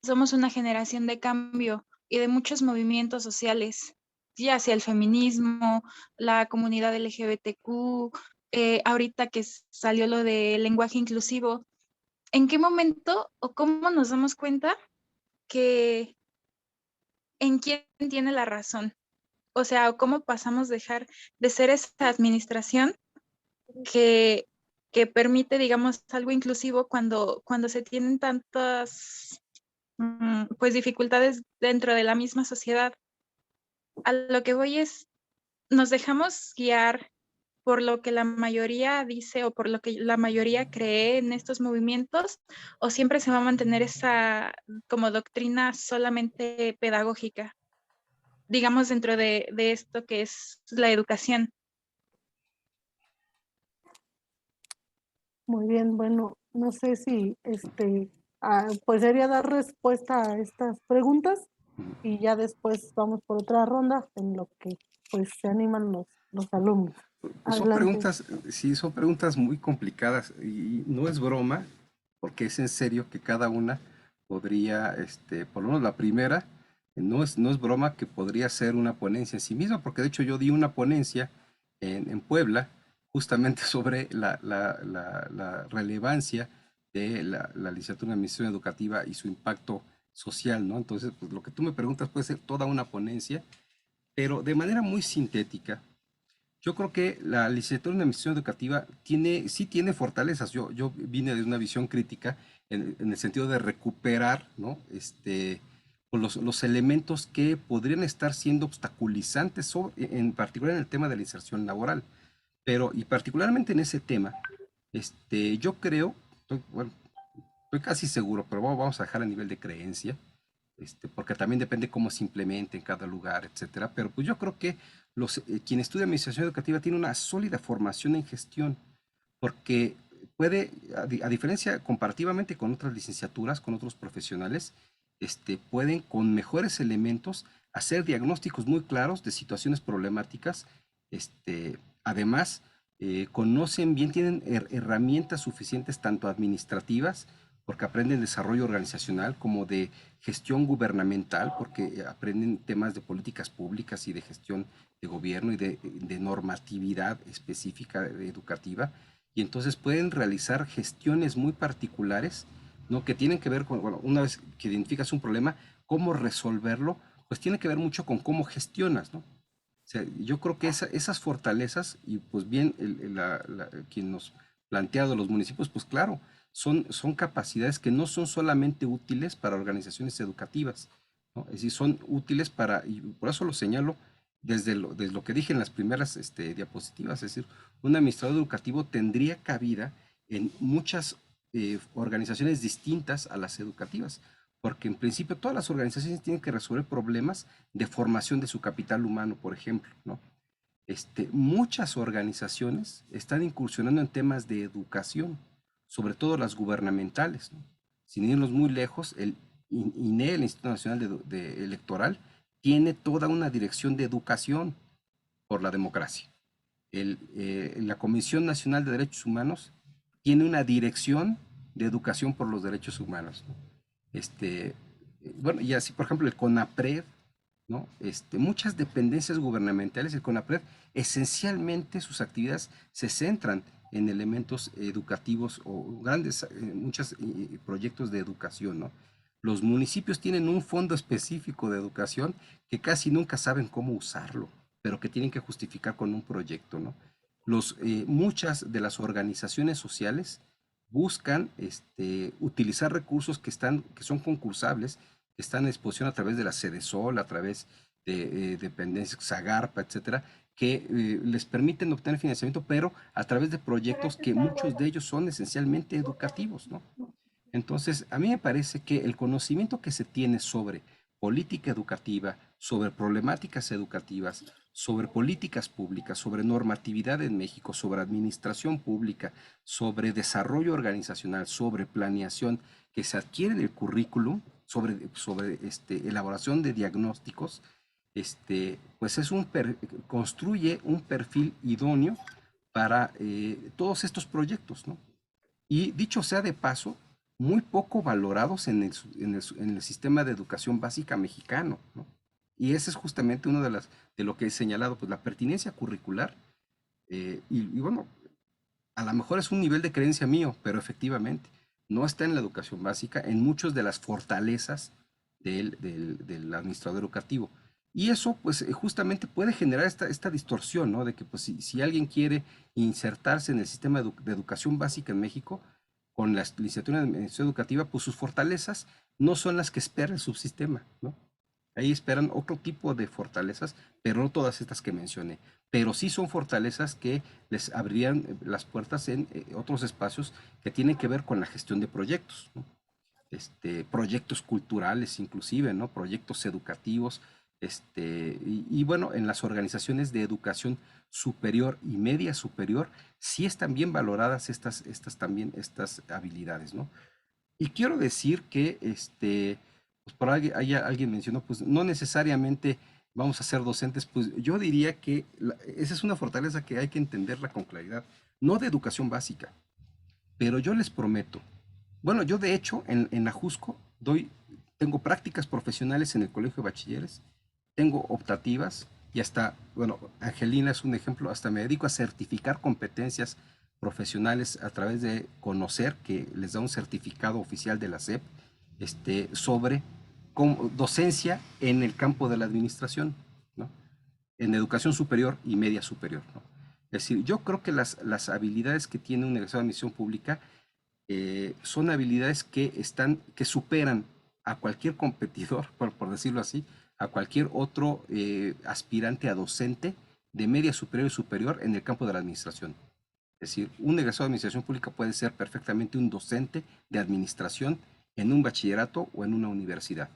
somos una generación de cambio y de muchos movimientos sociales, ya sea el feminismo, la comunidad LGBTQ, ahorita que salió lo del lenguaje inclusivo. ¿En qué momento o cómo nos damos cuenta que en quién tiene la razón? O sea, ¿cómo pasamos de ser esa administración que, que permite, digamos, algo inclusivo cuando se tienen tantas pues dificultades dentro de la misma sociedad? A lo que voy es, nos dejamos guiar por lo que la mayoría dice o por lo que la mayoría cree en estos movimientos, o siempre se va a mantener esa como doctrina solamente pedagógica, digamos, dentro de esto que es la educación. Muy bien, bueno, no sé si pues sería dar respuesta a estas preguntas y ya después vamos por otra ronda en lo que pues se animan los alumnos. Pues son Adelante. preguntas, sí, son preguntas muy complicadas y no es broma, porque es en serio que cada una podría, por lo menos la primera, no es broma que podría ser una ponencia en sí misma, porque de hecho yo di una ponencia en Puebla justamente sobre la relevancia de la licenciatura en Administración Educativa y su impacto social, ¿no? Entonces, pues lo que tú me preguntas puede ser toda una ponencia, pero de manera muy sintética. Yo creo que la licenciatura en Administración Educativa sí tiene fortalezas. Yo vine de una visión crítica en el sentido de recuperar, ¿no? Pues los elementos que podrían estar siendo obstaculizantes, en particular en el tema de la inserción laboral. Pero, y particularmente en ese tema, yo creo, bueno, estoy casi seguro, pero vamos a dejar a nivel de creencia, porque también depende cómo se implemente en cada lugar, etcétera. Pero pues yo creo que quien estudia administración educativa tiene una sólida formación en gestión, porque puede, a diferencia comparativamente con otras licenciaturas, con otros profesionales, pueden con mejores elementos hacer diagnósticos muy claros de situaciones problemáticas. Además, conocen bien, tienen herramientas suficientes tanto administrativas, porque aprenden desarrollo organizacional, como de gestión gubernamental, porque aprenden temas de políticas públicas y de gestión de gobierno y de normatividad específica educativa, y entonces pueden realizar gestiones muy particulares, ¿no? Que tienen que ver con, bueno, una vez que identificas un problema, cómo resolverlo, pues tiene que ver mucho con cómo gestionas, ¿no? O sea, yo creo que esas fortalezas, y pues bien, quien nos planteado los municipios, pues claro, son capacidades que no son solamente útiles para organizaciones educativas, ¿no? Es decir, son útiles y por eso lo señalo desde lo que dije en las primeras diapositivas, es decir, un administrador educativo tendría cabida en muchas organizaciones distintas a las educativas, porque en principio todas las organizaciones tienen que resolver problemas de formación de su capital humano, por ejemplo, ¿no? muchas organizaciones están incursionando en temas de educación, sobre todo las gubernamentales, ¿no? Sin irnos muy lejos, el INE, el Instituto Nacional Electoral, tiene toda una dirección de educación por la democracia. La Comisión Nacional de Derechos Humanos tiene una dirección de educación por los derechos humanos, ¿no? Bueno, y así, por ejemplo, el CONAPRED, ¿no? Muchas dependencias gubernamentales, el CONAPRED, esencialmente sus actividades se centran en elementos educativos o grandes, muchos proyectos de educación, ¿no? Los municipios tienen un fondo específico de educación que casi nunca saben cómo usarlo, pero que tienen que justificar con un proyecto, ¿no? Muchas de las organizaciones sociales buscan utilizar recursos que son concursables, que están en exposición a través de la Sedesol, a través de dependencias, Zagarpa, etcétera, que les permiten obtener financiamiento, pero a través de proyectos que muchos de ellos son esencialmente educativos, ¿no? Entonces, a mí me parece que el conocimiento que se tiene sobre política educativa, sobre problemáticas educativas, sobre políticas públicas, sobre normatividad en México, sobre administración pública, sobre desarrollo organizacional, sobre planeación que se adquiere del currículum, sobre elaboración de diagnósticos, pues construye un perfil idóneo para todos estos proyectos, ¿no? Y dicho sea de paso, muy poco valorados en el sistema de educación básica mexicano, ¿no? Y ese es justamente uno de lo que he señalado, pues la pertinencia curricular, y bueno, a lo mejor es un nivel de creencia mío, pero efectivamente no está en la educación básica, en muchas de las fortalezas del administrador educativo. Y eso, pues, justamente puede generar esta distorsión, ¿no? De que, pues, si alguien quiere insertarse en el sistema de educación básica en México, con la licenciatura en administración educativa, pues sus fortalezas no son las que espera el subsistema, ¿no? Ahí esperan otro tipo de fortalezas, pero no todas estas que mencioné. Pero sí son fortalezas que les abrirían las puertas en otros espacios que tienen que ver con la gestión de proyectos, ¿no? Proyectos culturales inclusive, ¿no? Proyectos educativos, y bueno, en las organizaciones de educación superior y media superior, sí están bien valoradas estas habilidades, ¿no? Y quiero decir que, pues por ahí alguien mencionó, pues no necesariamente vamos a ser docentes, pues yo diría que esa es una fortaleza que hay que entenderla con claridad, no de educación básica, pero yo les prometo, bueno, yo de hecho en la Jusco tengo prácticas profesionales en el Colegio de Bachilleres, tengo optativas y hasta, bueno, Angelina es un ejemplo, hasta me dedico a certificar competencias profesionales a través de conocer, que les da un certificado oficial de la SEP, sobre docencia en el campo de la administración, ¿no? En educación superior y media superior, ¿no? Es decir, yo creo que las habilidades que tiene un egresado de admisión pública son habilidades que superan a cualquier competidor, por decirlo así, a cualquier otro aspirante a docente de media superior y superior en el campo de la administración. Es decir, un egresado de administración pública puede ser perfectamente un docente de administración en un bachillerato o en una universidad.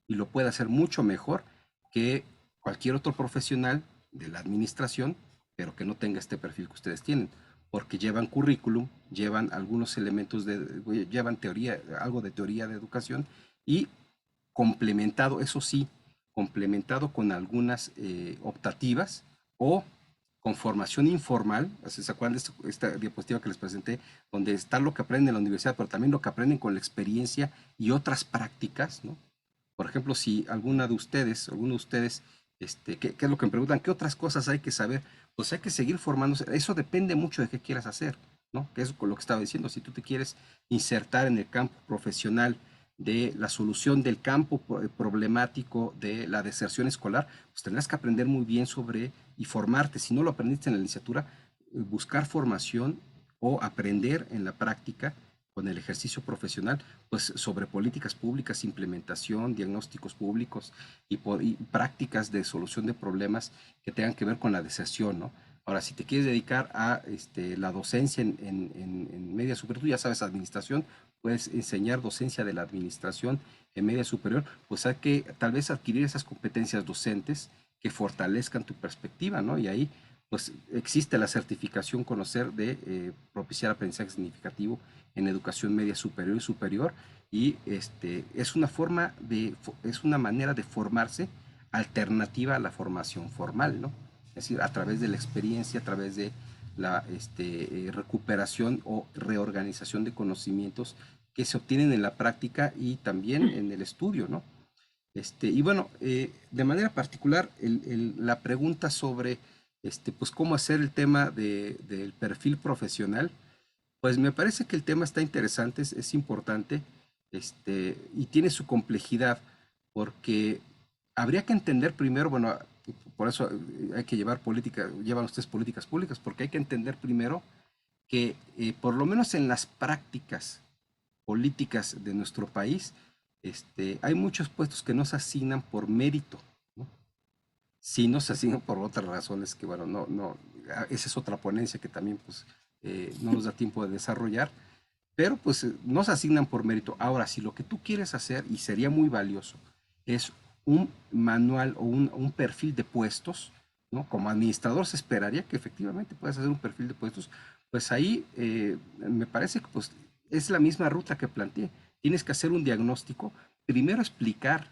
Y lo puede hacer mucho mejor que cualquier otro profesional de la administración, pero que no tenga este perfil que ustedes tienen, porque llevan currículum, llevan algunos elementos llevan teoría, algo de teoría de educación y complementado, eso sí, complementado con algunas optativas o con formación informal. ¿Se acuerdan de esta diapositiva que les presenté? Donde está lo que aprenden en la universidad, pero también lo que aprenden con la experiencia y otras prácticas, ¿no? Por ejemplo, si alguno de ustedes, ¿qué es lo que me preguntan? ¿Qué otras cosas hay que saber? Pues hay que seguir formándose. Eso depende mucho de qué quieras hacer, ¿no? Que es lo que estaba diciendo. Si tú te quieres insertar en el campo profesional de la solución del campo problemático de la deserción escolar, pues tendrás que aprender muy bien sobre y formarte. Si no lo aprendiste en la licenciatura, buscar formación o aprender en la práctica con el ejercicio profesional, pues sobre políticas públicas, implementación, diagnósticos públicos y prácticas de solución de problemas que tengan que ver con la deserción, ¿no? Ahora, si te quieres dedicar a la docencia en media superior, tú ya sabes administración, puedes enseñar docencia de la administración en media superior, pues hay que tal vez adquirir esas competencias docentes que fortalezcan tu perspectiva, ¿no? Y ahí pues existe la certificación Conocer de propiciar aprendizaje significativo en educación media superior y superior, y es una manera de formarse alternativa a la formación formal, ¿no? Es decir, a través de la experiencia, a través de la recuperación o reorganización de conocimientos que se obtienen en la práctica y también en el estudio, ¿no? Y bueno, de manera particular, la pregunta sobre pues cómo hacer el tema del perfil profesional, pues me parece que el tema está interesante, es importante, y tiene su complejidad, porque habría que entender primero, bueno, por eso hay que llevan ustedes políticas públicas, porque hay que entender primero que por lo menos en las prácticas políticas de nuestro país, hay muchos puestos que no se asignan por mérito, ¿no? Sí no se asignan por otras razones que, bueno, esa es otra ponencia que también, pues, no nos da tiempo de desarrollar, pero pues no se asignan por mérito. Ahora, si lo que tú quieres hacer, y sería muy valioso, es un manual o un perfil de puestos, ¿no? Como administrador se esperaría que efectivamente puedas hacer un perfil de puestos, pues ahí me parece que pues, es la misma ruta que planteé. Tienes que hacer un diagnóstico, primero explicar,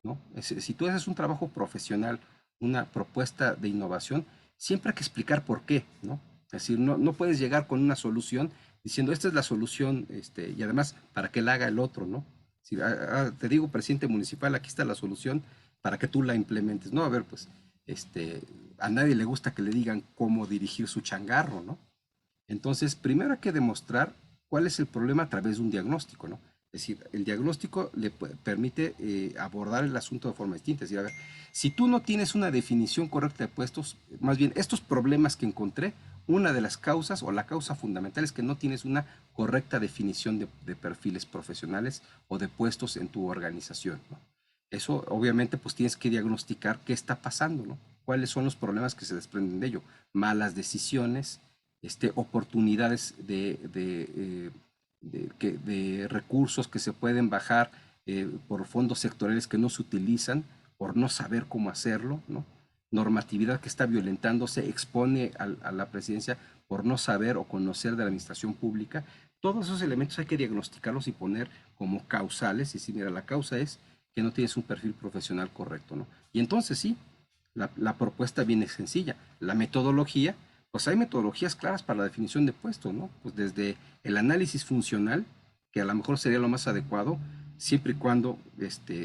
¿no? Si tú haces un trabajo profesional, una propuesta de innovación, siempre hay que explicar por qué, ¿no? Es decir, no puedes llegar con una solución diciendo, esta es la solución, y además, para que la haga el otro, ¿no? Si, te digo, presidente municipal, aquí está la solución para que tú la implementes, ¿no? A ver, pues, a nadie le gusta que le digan cómo dirigir su changarro, ¿no? Entonces, primero hay que demostrar cuál es el problema a través de un diagnóstico, ¿no? Es decir, el diagnóstico le permite abordar el asunto de forma distinta. Es decir, a ver, si tú no tienes una definición correcta de puestos, más bien estos problemas que encontré, una de las causas o la causa fundamental es que no tienes una correcta definición de perfiles profesionales o de puestos en tu organización, ¿no? Eso obviamente pues tienes que diagnosticar qué está pasando, ¿no? Cuáles son los problemas que se desprenden de ello. Malas decisiones, oportunidades de recursos que se pueden bajar por fondos sectoriales que no se utilizan, por no saber cómo hacerlo, ¿no? Normatividad que está violentándose, expone a la presidencia por no saber o conocer de la administración pública. Todos esos elementos hay que diagnosticarlos y poner como causales, y decir, mira, la causa es que no tienes un perfil profesional correcto, ¿no? Y entonces sí, la propuesta viene sencilla. La metodología, pues hay metodologías claras para la definición de puesto, ¿no? Pues desde el análisis funcional, que a lo mejor sería lo más adecuado, siempre y cuando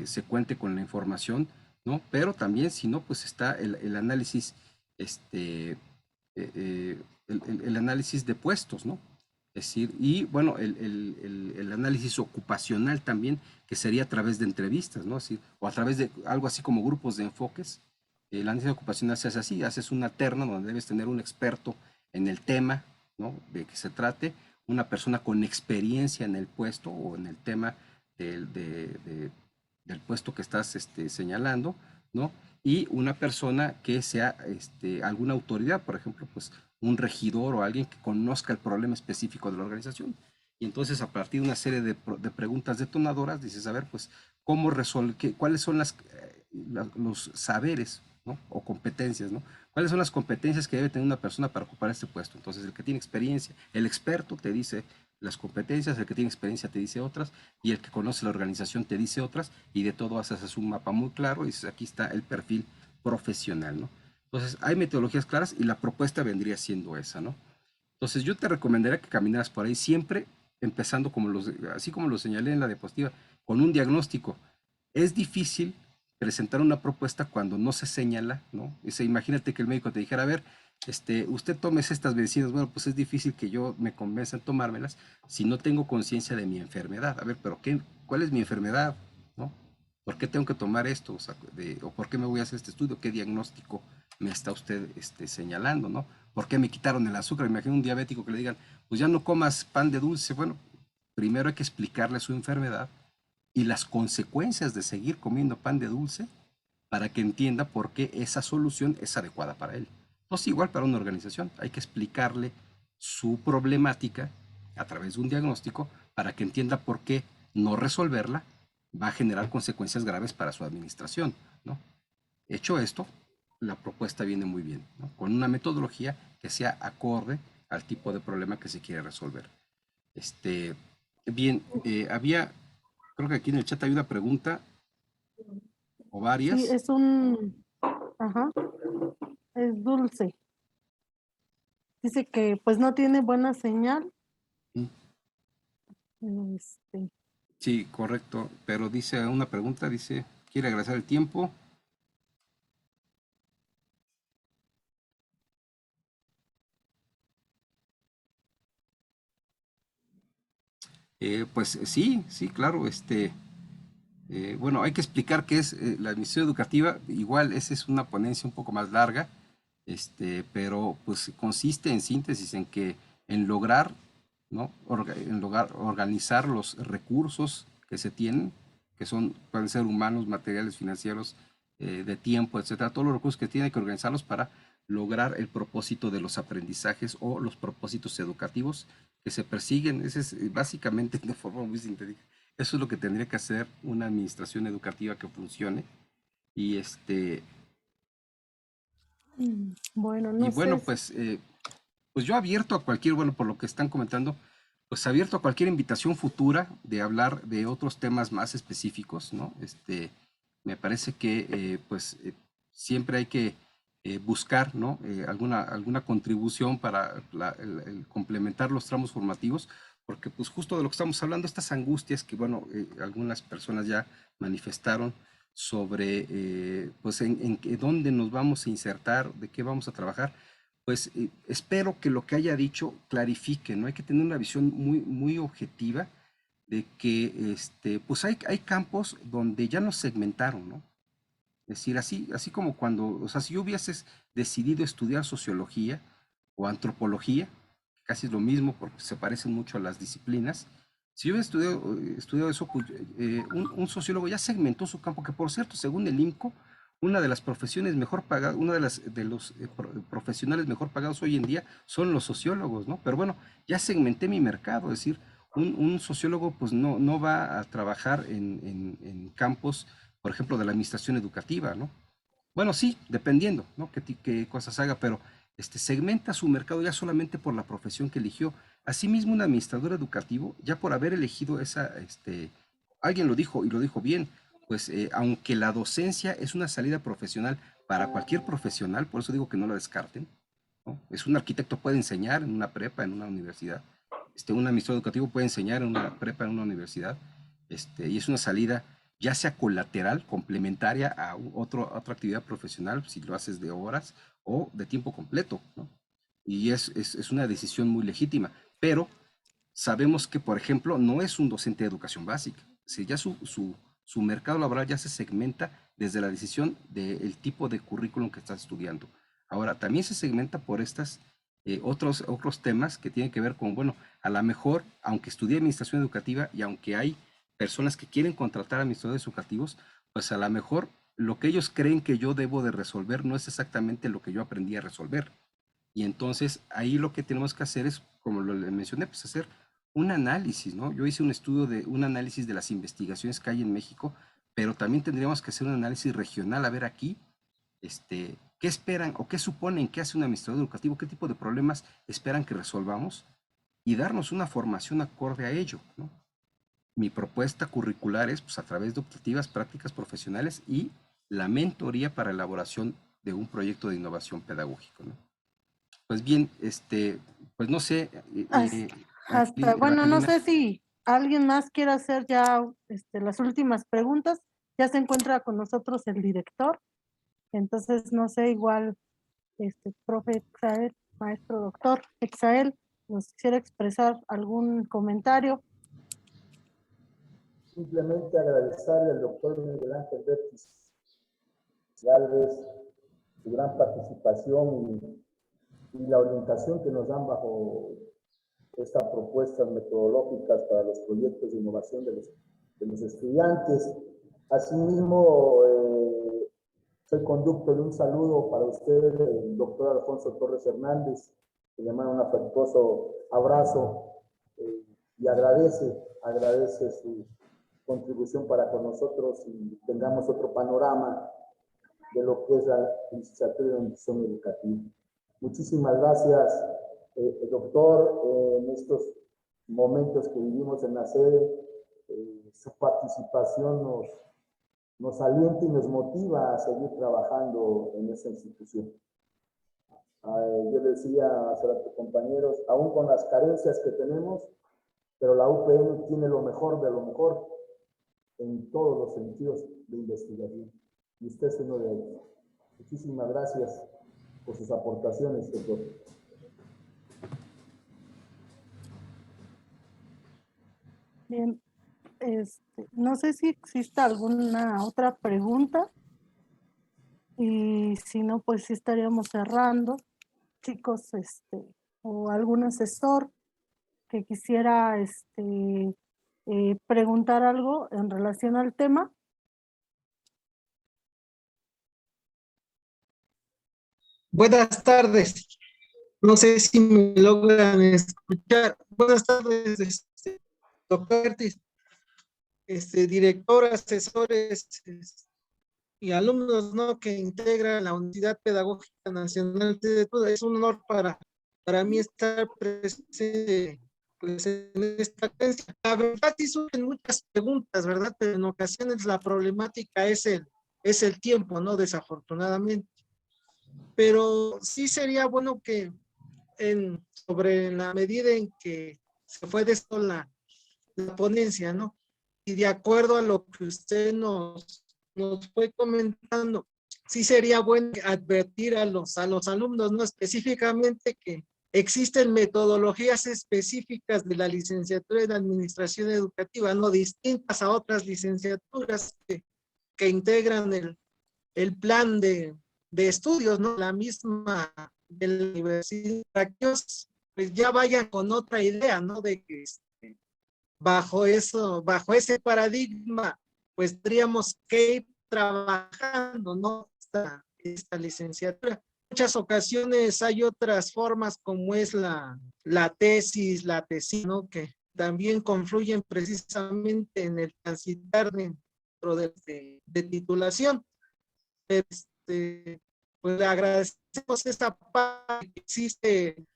se cuente con la información, ¿no? Pero también, si no, pues está el análisis, el análisis de puestos, ¿no? Es decir, y bueno, el análisis ocupacional también, que sería a través de entrevistas, ¿no? Así, o a través de algo así como grupos de enfoques. El análisis ocupacional se hace así, haces una terna donde debes tener un experto en el tema, ¿no? De que se trate, una persona con experiencia en el puesto o en el tema del puesto que estás señalando, ¿no? Y una persona que sea alguna autoridad, por ejemplo, pues un regidor o alguien que conozca el problema específico de la organización. Y entonces, a partir de una serie de preguntas detonadoras, dices, a ver, pues, ¿cómo resolver? ¿Cuáles son los saberes, ¿no? O competencias, ¿no? ¿Cuáles son las competencias que debe tener una persona para ocupar este puesto? Entonces, el que tiene experiencia, el experto te dice las competencias, el que tiene experiencia te dice otras, y el que conoce la organización te dice otras, y de todo haces un mapa muy claro, y dices, aquí está el perfil profesional, ¿no? Entonces, hay metodologías claras y la propuesta vendría siendo esa, ¿no? Entonces, yo te recomendaría que caminaras por ahí siempre, empezando así como lo señalé en la diapositiva, con un diagnóstico. Es difícil presentar una propuesta cuando no se señala, ¿no? Imagínate que el médico te dijera, a ver, usted tómese estas medicinas. Bueno, pues es difícil que yo me convenza en tomármelas si no tengo conciencia de mi enfermedad. A ver, pero ¿cuál es mi enfermedad? ¿No? ¿Por qué tengo que tomar esto? O ¿por qué me voy a hacer este estudio? ¿Qué diagnóstico me está usted señalando, ¿no? ¿Por qué me quitaron el azúcar? Imagino un diabético que le digan, pues ya no comas pan de dulce. Bueno, primero hay que explicarle su enfermedad y las consecuencias de seguir comiendo pan de dulce para que entienda por qué esa solución es adecuada para él. Entonces, igual para una organización, hay que explicarle su problemática a través de un diagnóstico para que entienda por qué no resolverla va a generar consecuencias graves para su administración, ¿no? Hecho esto, la propuesta viene muy bien, ¿no? Con una metodología que sea acorde al tipo de problema que se quiere resolver. Bien, creo que aquí en el chat hay una pregunta o varias. Sí, ajá, es Dulce. Dice que pues no tiene buena señal. Sí, correcto, pero dice una pregunta, dice, quiere agradecer el tiempo. Pues sí, claro, bueno, hay que explicar qué es la administración educativa. Igual esa es una ponencia un poco más larga, pero pues consiste en síntesis en lograr, ¿no? Organizar los recursos que se tienen, pueden ser humanos, materiales, financieros, de tiempo, etcétera. Todos los recursos que tienen que organizarlos para lograr el propósito de los aprendizajes o los propósitos educativos que se persiguen. Ese es básicamente, de forma muy sintética, eso es lo que tendría que hacer una administración educativa que funcione. Y Bueno, y no bueno, sé. pues yo abierto a cualquier, bueno, por lo que están comentando, pues abierto a cualquier invitación futura de hablar de otros temas más específicos, ¿no? Me parece que siempre hay que buscar, ¿no? Alguna contribución para el complementar los tramos formativos, porque pues justo de lo que estamos hablando, estas angustias que, bueno, algunas personas ya manifestaron sobre, pues en dónde nos vamos a insertar, de qué vamos a trabajar, pues espero que lo que haya dicho clarifique, ¿no? Hay que tener una visión muy, muy objetiva de que pues hay campos donde ya nos segmentaron, ¿no? Es decir, así como cuando, o sea, si yo hubieses decidido estudiar sociología o antropología, casi es lo mismo porque se parecen mucho a las disciplinas, si yo hubiera estudiado eso, pues, un sociólogo ya segmentó su campo, que por cierto, según el INCO, una de las profesiones mejor pagadas, una de los profesionales mejor pagados hoy en día son los sociólogos, ¿no? Pero bueno, ya segmenté mi mercado, es decir, un sociólogo pues no va a trabajar en campos, por ejemplo, de la administración educativa, ¿no? Bueno, sí, dependiendo, ¿no? Qué cosas haga, pero segmenta su mercado ya solamente por la profesión que eligió. Asimismo, un administrador educativo, ya por haber elegido alguien lo dijo y lo dijo bien, pues aunque la docencia es una salida profesional para cualquier profesional, por eso digo que no la descarten, ¿no? Es un arquitecto puede enseñar en una prepa, en una universidad, un administrador educativo puede enseñar en una prepa, en una universidad, y es una salida ya sea colateral, complementaria a otra actividad profesional, si lo haces de horas o de tiempo completo, ¿no? Y es una decisión muy legítima, pero sabemos que, por ejemplo, no es un docente de educación básica. Si ya su mercado laboral ya se segmenta desde la decisión del tipo de currículum que estás estudiando. Ahora, también se segmenta por otros temas que tienen que ver con, bueno, a lo mejor, aunque estudié administración educativa y aunque hay personas que quieren contratar administradores educativos, pues a lo mejor lo que ellos creen que yo debo de resolver no es exactamente lo que yo aprendí a resolver. Y entonces ahí lo que tenemos que hacer es, como lo mencioné, pues hacer un análisis, ¿no? Yo hice un análisis de las investigaciones que hay en México, pero también tendríamos que hacer un análisis regional, a ver aquí, qué esperan o qué suponen que hace un administrador educativo, qué tipo de problemas esperan que resolvamos y darnos una formación acorde a ello, ¿no? Mi propuesta curricular es, pues, a través de optativas, prácticas profesionales y la mentoría para elaboración de un proyecto de innovación pedagógico, ¿no? Pues bien, pues no sé. Bueno, no Lina. sé si alguien más quiere hacer ya las últimas preguntas. Ya se encuentra con nosotros el director. Entonces, no sé, igual, profe Exael, maestro doctor Exael, nos quisiera expresar algún comentario. Simplemente agradecerle al doctor Miguel Ángel Bertis Gálvez su gran participación y la orientación que nos dan bajo estas propuestas metodológicas para los proyectos de innovación de los estudiantes. Asimismo, soy conducto de un saludo para usted, el doctor Alfonso Torres Hernández, que le manda un afectuoso abrazo y agradece su contribución para con nosotros y tengamos otro panorama de lo que es la licenciatura en Administración Educativa. Muchísimas gracias, doctor, en estos momentos que vivimos en la sede. Su participación nos alienta y nos motiva a seguir trabajando en esta institución. Yo decía a sus compañeros, aún con las carencias que tenemos, pero la UPN tiene lo mejor de lo mejor en todos los sentidos de investigación. Y usted es uno de ellos. Muchísimas gracias por sus aportaciones, doctor. Bien, no sé si existe alguna otra pregunta, y si no, pues sí estaríamos cerrando. Chicos, o algún asesor que quisiera preguntar algo en relación al tema. Buenas tardes. No sé si me logran escuchar. Buenas tardes, doctor Ortiz, director, asesores y alumnos, ¿no?, que integran la Unidad Pedagógica Nacional de Tuda. Es un honor para mí estar presente, pues, en esta conferencia. La verdad, sí surgen muchas preguntas, ¿verdad? Pero en ocasiones la problemática es el tiempo, ¿no? Desafortunadamente. Pero sí sería bueno que sobre la medida en que se fue de esto la ponencia, ¿no? Y de acuerdo a lo que usted nos fue comentando, sí sería bueno advertir a los alumnos, ¿no? Específicamente que existen metodologías específicas de la licenciatura en Administración Educativa, ¿no? Distintas a otras licenciaturas que integran el plan de estudios, ¿no? La misma de la universidad, para que ellos pues ya vayan con otra idea, ¿no? De que bajo ese paradigma, pues tendríamos que ir trabajando, ¿no? Esta licenciatura. En muchas ocasiones hay otras formas como es la tesis, la tesis, ¿no? Que también confluyen precisamente en el transitar dentro de titulación. Pues le agradecemos esta parte que existe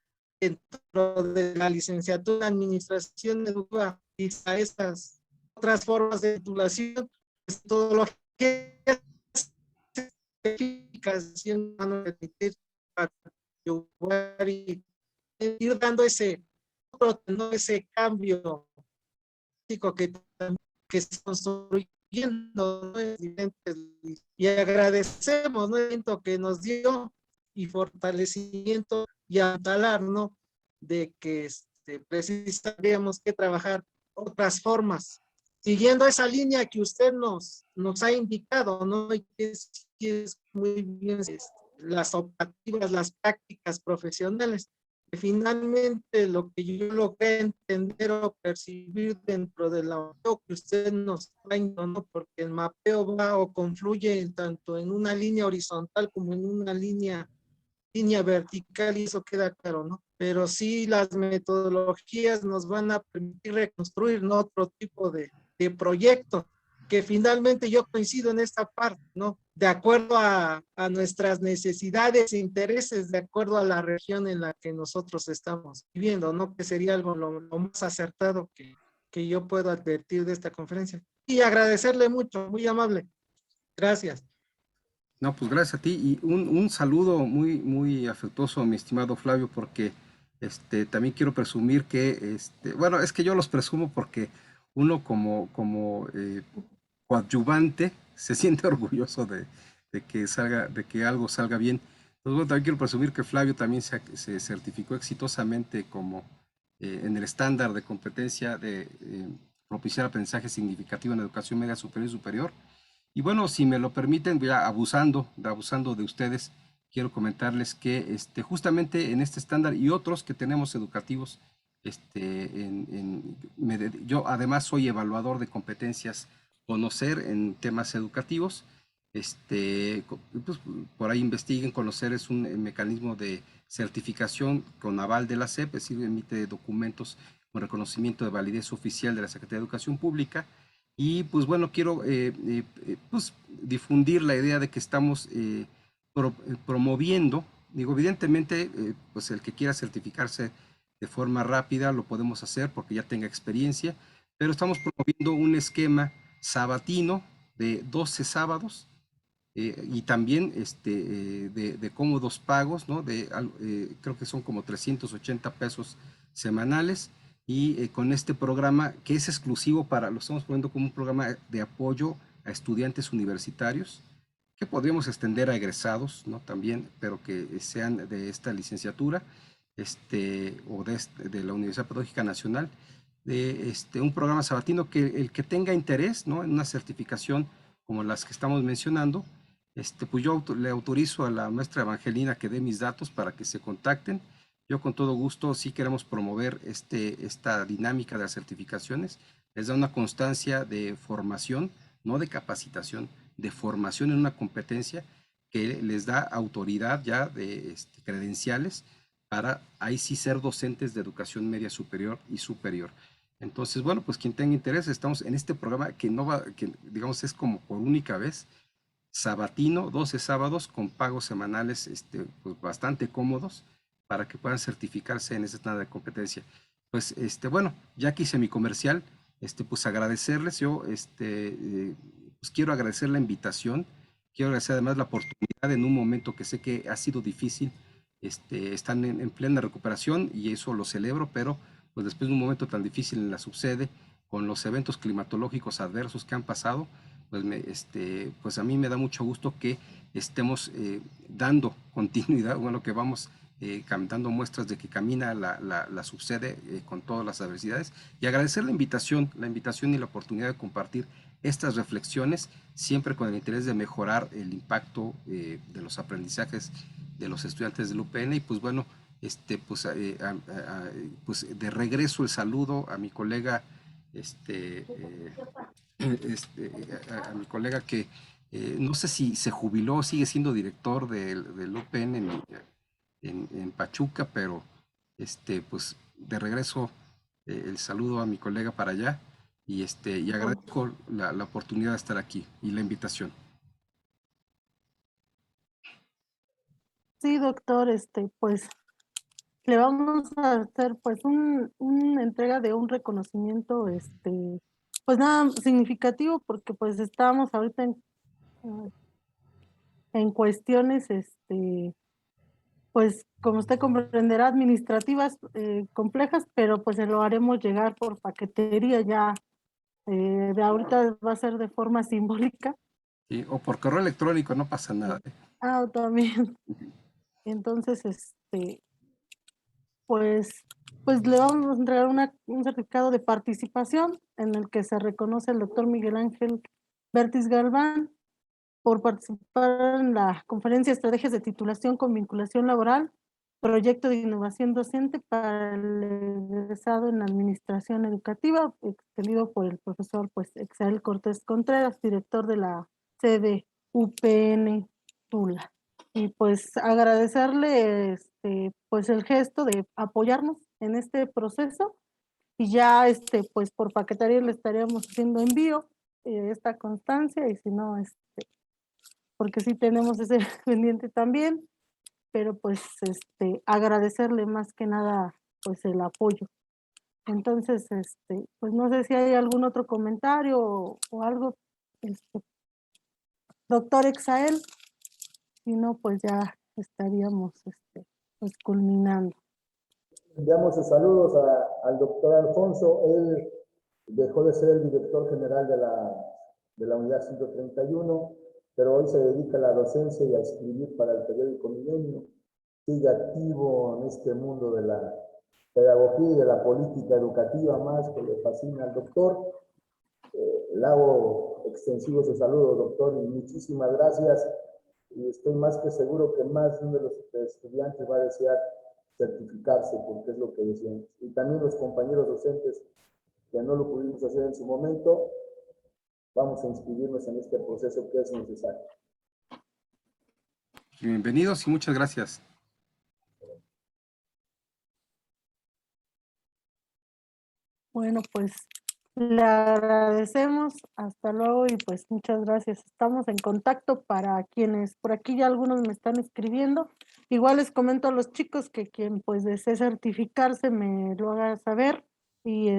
dentro de la licenciatura en Administración Educativa y a estas otras formas de titulación, pues todo lo que es especificación para y ir dando ese cambio que se construye, ¿no? Y agradecemos, ¿no?, el evento que nos dio y fortalecimiento y atalar, ¿no?, de que precisamente tendríamos que trabajar otras formas, siguiendo esa línea que usted nos ha indicado, ¿no? Y que es muy bien las optativas, las prácticas profesionales. Finalmente, lo que yo logré entender o percibir dentro del mapeo que usted nos trae, ¿no? Porque el mapeo va o confluye tanto en una línea horizontal como en una línea vertical, y eso queda claro, ¿no? Pero sí, las metodologías nos van a permitir reconstruir, ¿no?, otro tipo de proyecto, que finalmente yo coincido en esta parte, ¿no? De acuerdo a nuestras necesidades e intereses, de acuerdo a la región en la que nosotros estamos viviendo, ¿no? Que sería algo lo más acertado que yo puedo advertir de esta conferencia. Y agradecerle mucho, muy amable. Gracias. No, pues gracias a ti y un saludo muy, muy afectuoso, mi estimado Flavio, porque también quiero presumir que, bueno, es que yo los presumo porque uno como coadyuvante se siente orgulloso de que algo salga bien. Entonces, bueno, también quiero presumir que Flavio también se certificó exitosamente como en el estándar de competencia de propiciar aprendizaje significativo en educación media superior y superior. Y bueno, si me lo permiten, ya abusando de ustedes, quiero comentarles que justamente en este estándar y otros que tenemos educativos, yo además soy evaluador de competencias conocer en temas educativos. Pues, por ahí investiguen. Conocer es un mecanismo de certificación con aval de la SEP, es decir, emite documentos con reconocimiento de validez oficial de la Secretaría de Educación Pública. Y pues bueno, quiero pues, difundir la idea de que estamos promoviendo, digo, evidentemente, pues el que quiera certificarse de forma rápida lo podemos hacer porque ya tenga experiencia, pero estamos promoviendo un esquema sabatino de 12 sábados y también de cómodos pagos, ¿no? Creo que son como 380 pesos semanales y con este programa que es exclusivo lo estamos poniendo como un programa de apoyo a estudiantes universitarios que podríamos extender a egresados, ¿no? También, pero que sean de esta licenciatura o de la Universidad Pedagógica Nacional, de un programa sabatino que el que tenga interés, ¿no? En una certificación como las que estamos mencionando, pues yo le autorizo a la maestra Evangelina que dé mis datos para que se contacten. Yo con todo gusto sí queremos promover esta dinámica de las certificaciones. Les da una constancia de formación, no de capacitación, de formación en una competencia que les da autoridad ya de credenciales para ahí sí ser docentes de educación media superior y superior. Entonces, bueno, pues quien tenga interés, estamos en este programa que no va, que digamos es como por única vez, sabatino, 12 sábados con pagos semanales pues bastante cómodos para que puedan certificarse en ese estándar de competencia. Pues bueno, ya que hice mi comercial, pues agradecerles, yo pues quiero agradecer la invitación, quiero agradecer además la oportunidad en un momento que sé que ha sido difícil, están en plena recuperación y eso lo celebro, pero pues después de un momento tan difícil en la subsede, con los eventos climatológicos adversos que han pasado, pues, pues a mí me da mucho gusto que estemos dando continuidad, bueno, que vamos dando muestras de que camina la subsede con todas las adversidades y agradecer la invitación y la oportunidad de compartir estas reflexiones, siempre con el interés de mejorar el impacto de los aprendizajes de los estudiantes del UPN y pues bueno, pues de regreso el saludo a mi colega a mi colega que no sé si se jubiló, sigue siendo director del UPN en Pachuca, pero pues de regreso el saludo a mi colega para allá y agradezco la oportunidad de estar aquí y la invitación. Sí, doctor, pues le vamos a hacer pues una entrega de un reconocimiento, pues nada significativo porque pues estamos ahorita en cuestiones, pues como usted comprenderá, administrativas complejas, pero pues se lo haremos llegar por paquetería ya, de ahorita va a ser de forma simbólica. ¿Sí? O por correo electrónico, no pasa nada. Ah, también. Entonces, pues le vamos a entregar un certificado de participación en el que se reconoce al doctor Miguel Ángel Bertis Galván por participar en la conferencia Estrategias de Titulación con Vinculación Laboral, proyecto de innovación docente para el egresado en Administración Educativa, extendido por el profesor pues Exael Cortés Contreras, director de la sede UPN Tula. Y pues agradecerle pues el gesto de apoyarnos en este proceso y ya pues por paquetería le estaríamos haciendo envío esta constancia y si no porque sí tenemos ese pendiente también, pero pues agradecerle más que nada pues el apoyo. Entonces, pues no sé si hay algún otro comentario o algo, doctor Exael, si no, pues ya estaríamos pues culminando. Enviamos sus saludos al doctor Alfonso. Él dejó de ser el director general de la unidad 131, pero hoy se dedica a la docencia y a escribir para el periódico Milenio. Sigue activo en este mundo de la pedagogía y de la política educativa más que le fascina al doctor. Le hago extensivo su saludo, doctor, y muchísimas gracias. Y estoy más que seguro que más de uno de los estudiantes va a desear certificarse, porque es lo que decíamos. Y también los compañeros docentes que no lo pudimos hacer en su momento, vamos a inscribirnos en este proceso que es necesario. Bienvenidos y muchas gracias. Bueno, pues Le agradecemos, hasta luego y pues muchas gracias. Estamos en contacto para quienes, por aquí ya algunos me están escribiendo. Igual les comento a los chicos que quien pues desee certificarse me lo haga saber y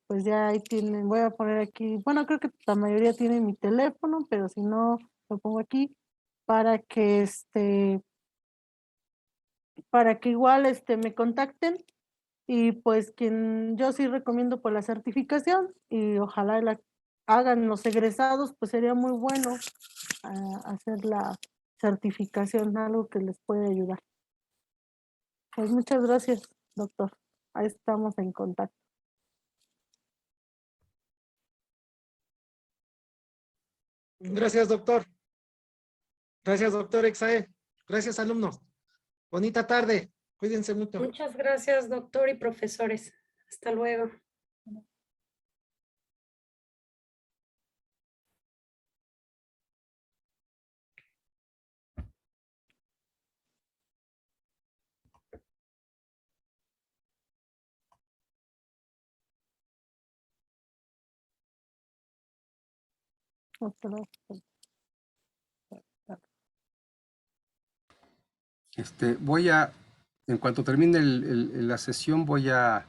pues ya ahí tienen, voy a poner aquí, bueno, creo que la mayoría tiene mi teléfono, pero si no, lo pongo aquí para que igual me contacten. Y pues yo sí recomiendo por la certificación y ojalá hagan los egresados, pues sería muy bueno hacer la certificación, algo que les puede ayudar. Pues muchas gracias, doctor. Ahí estamos en contacto. Gracias, doctor. Gracias, doctor Exae. Gracias, alumnos. Bonita tarde. Cuídense mucho. Muchas gracias, doctor y profesores. Hasta luego. Hasta luego. Voy a, en cuanto termine la sesión, voy a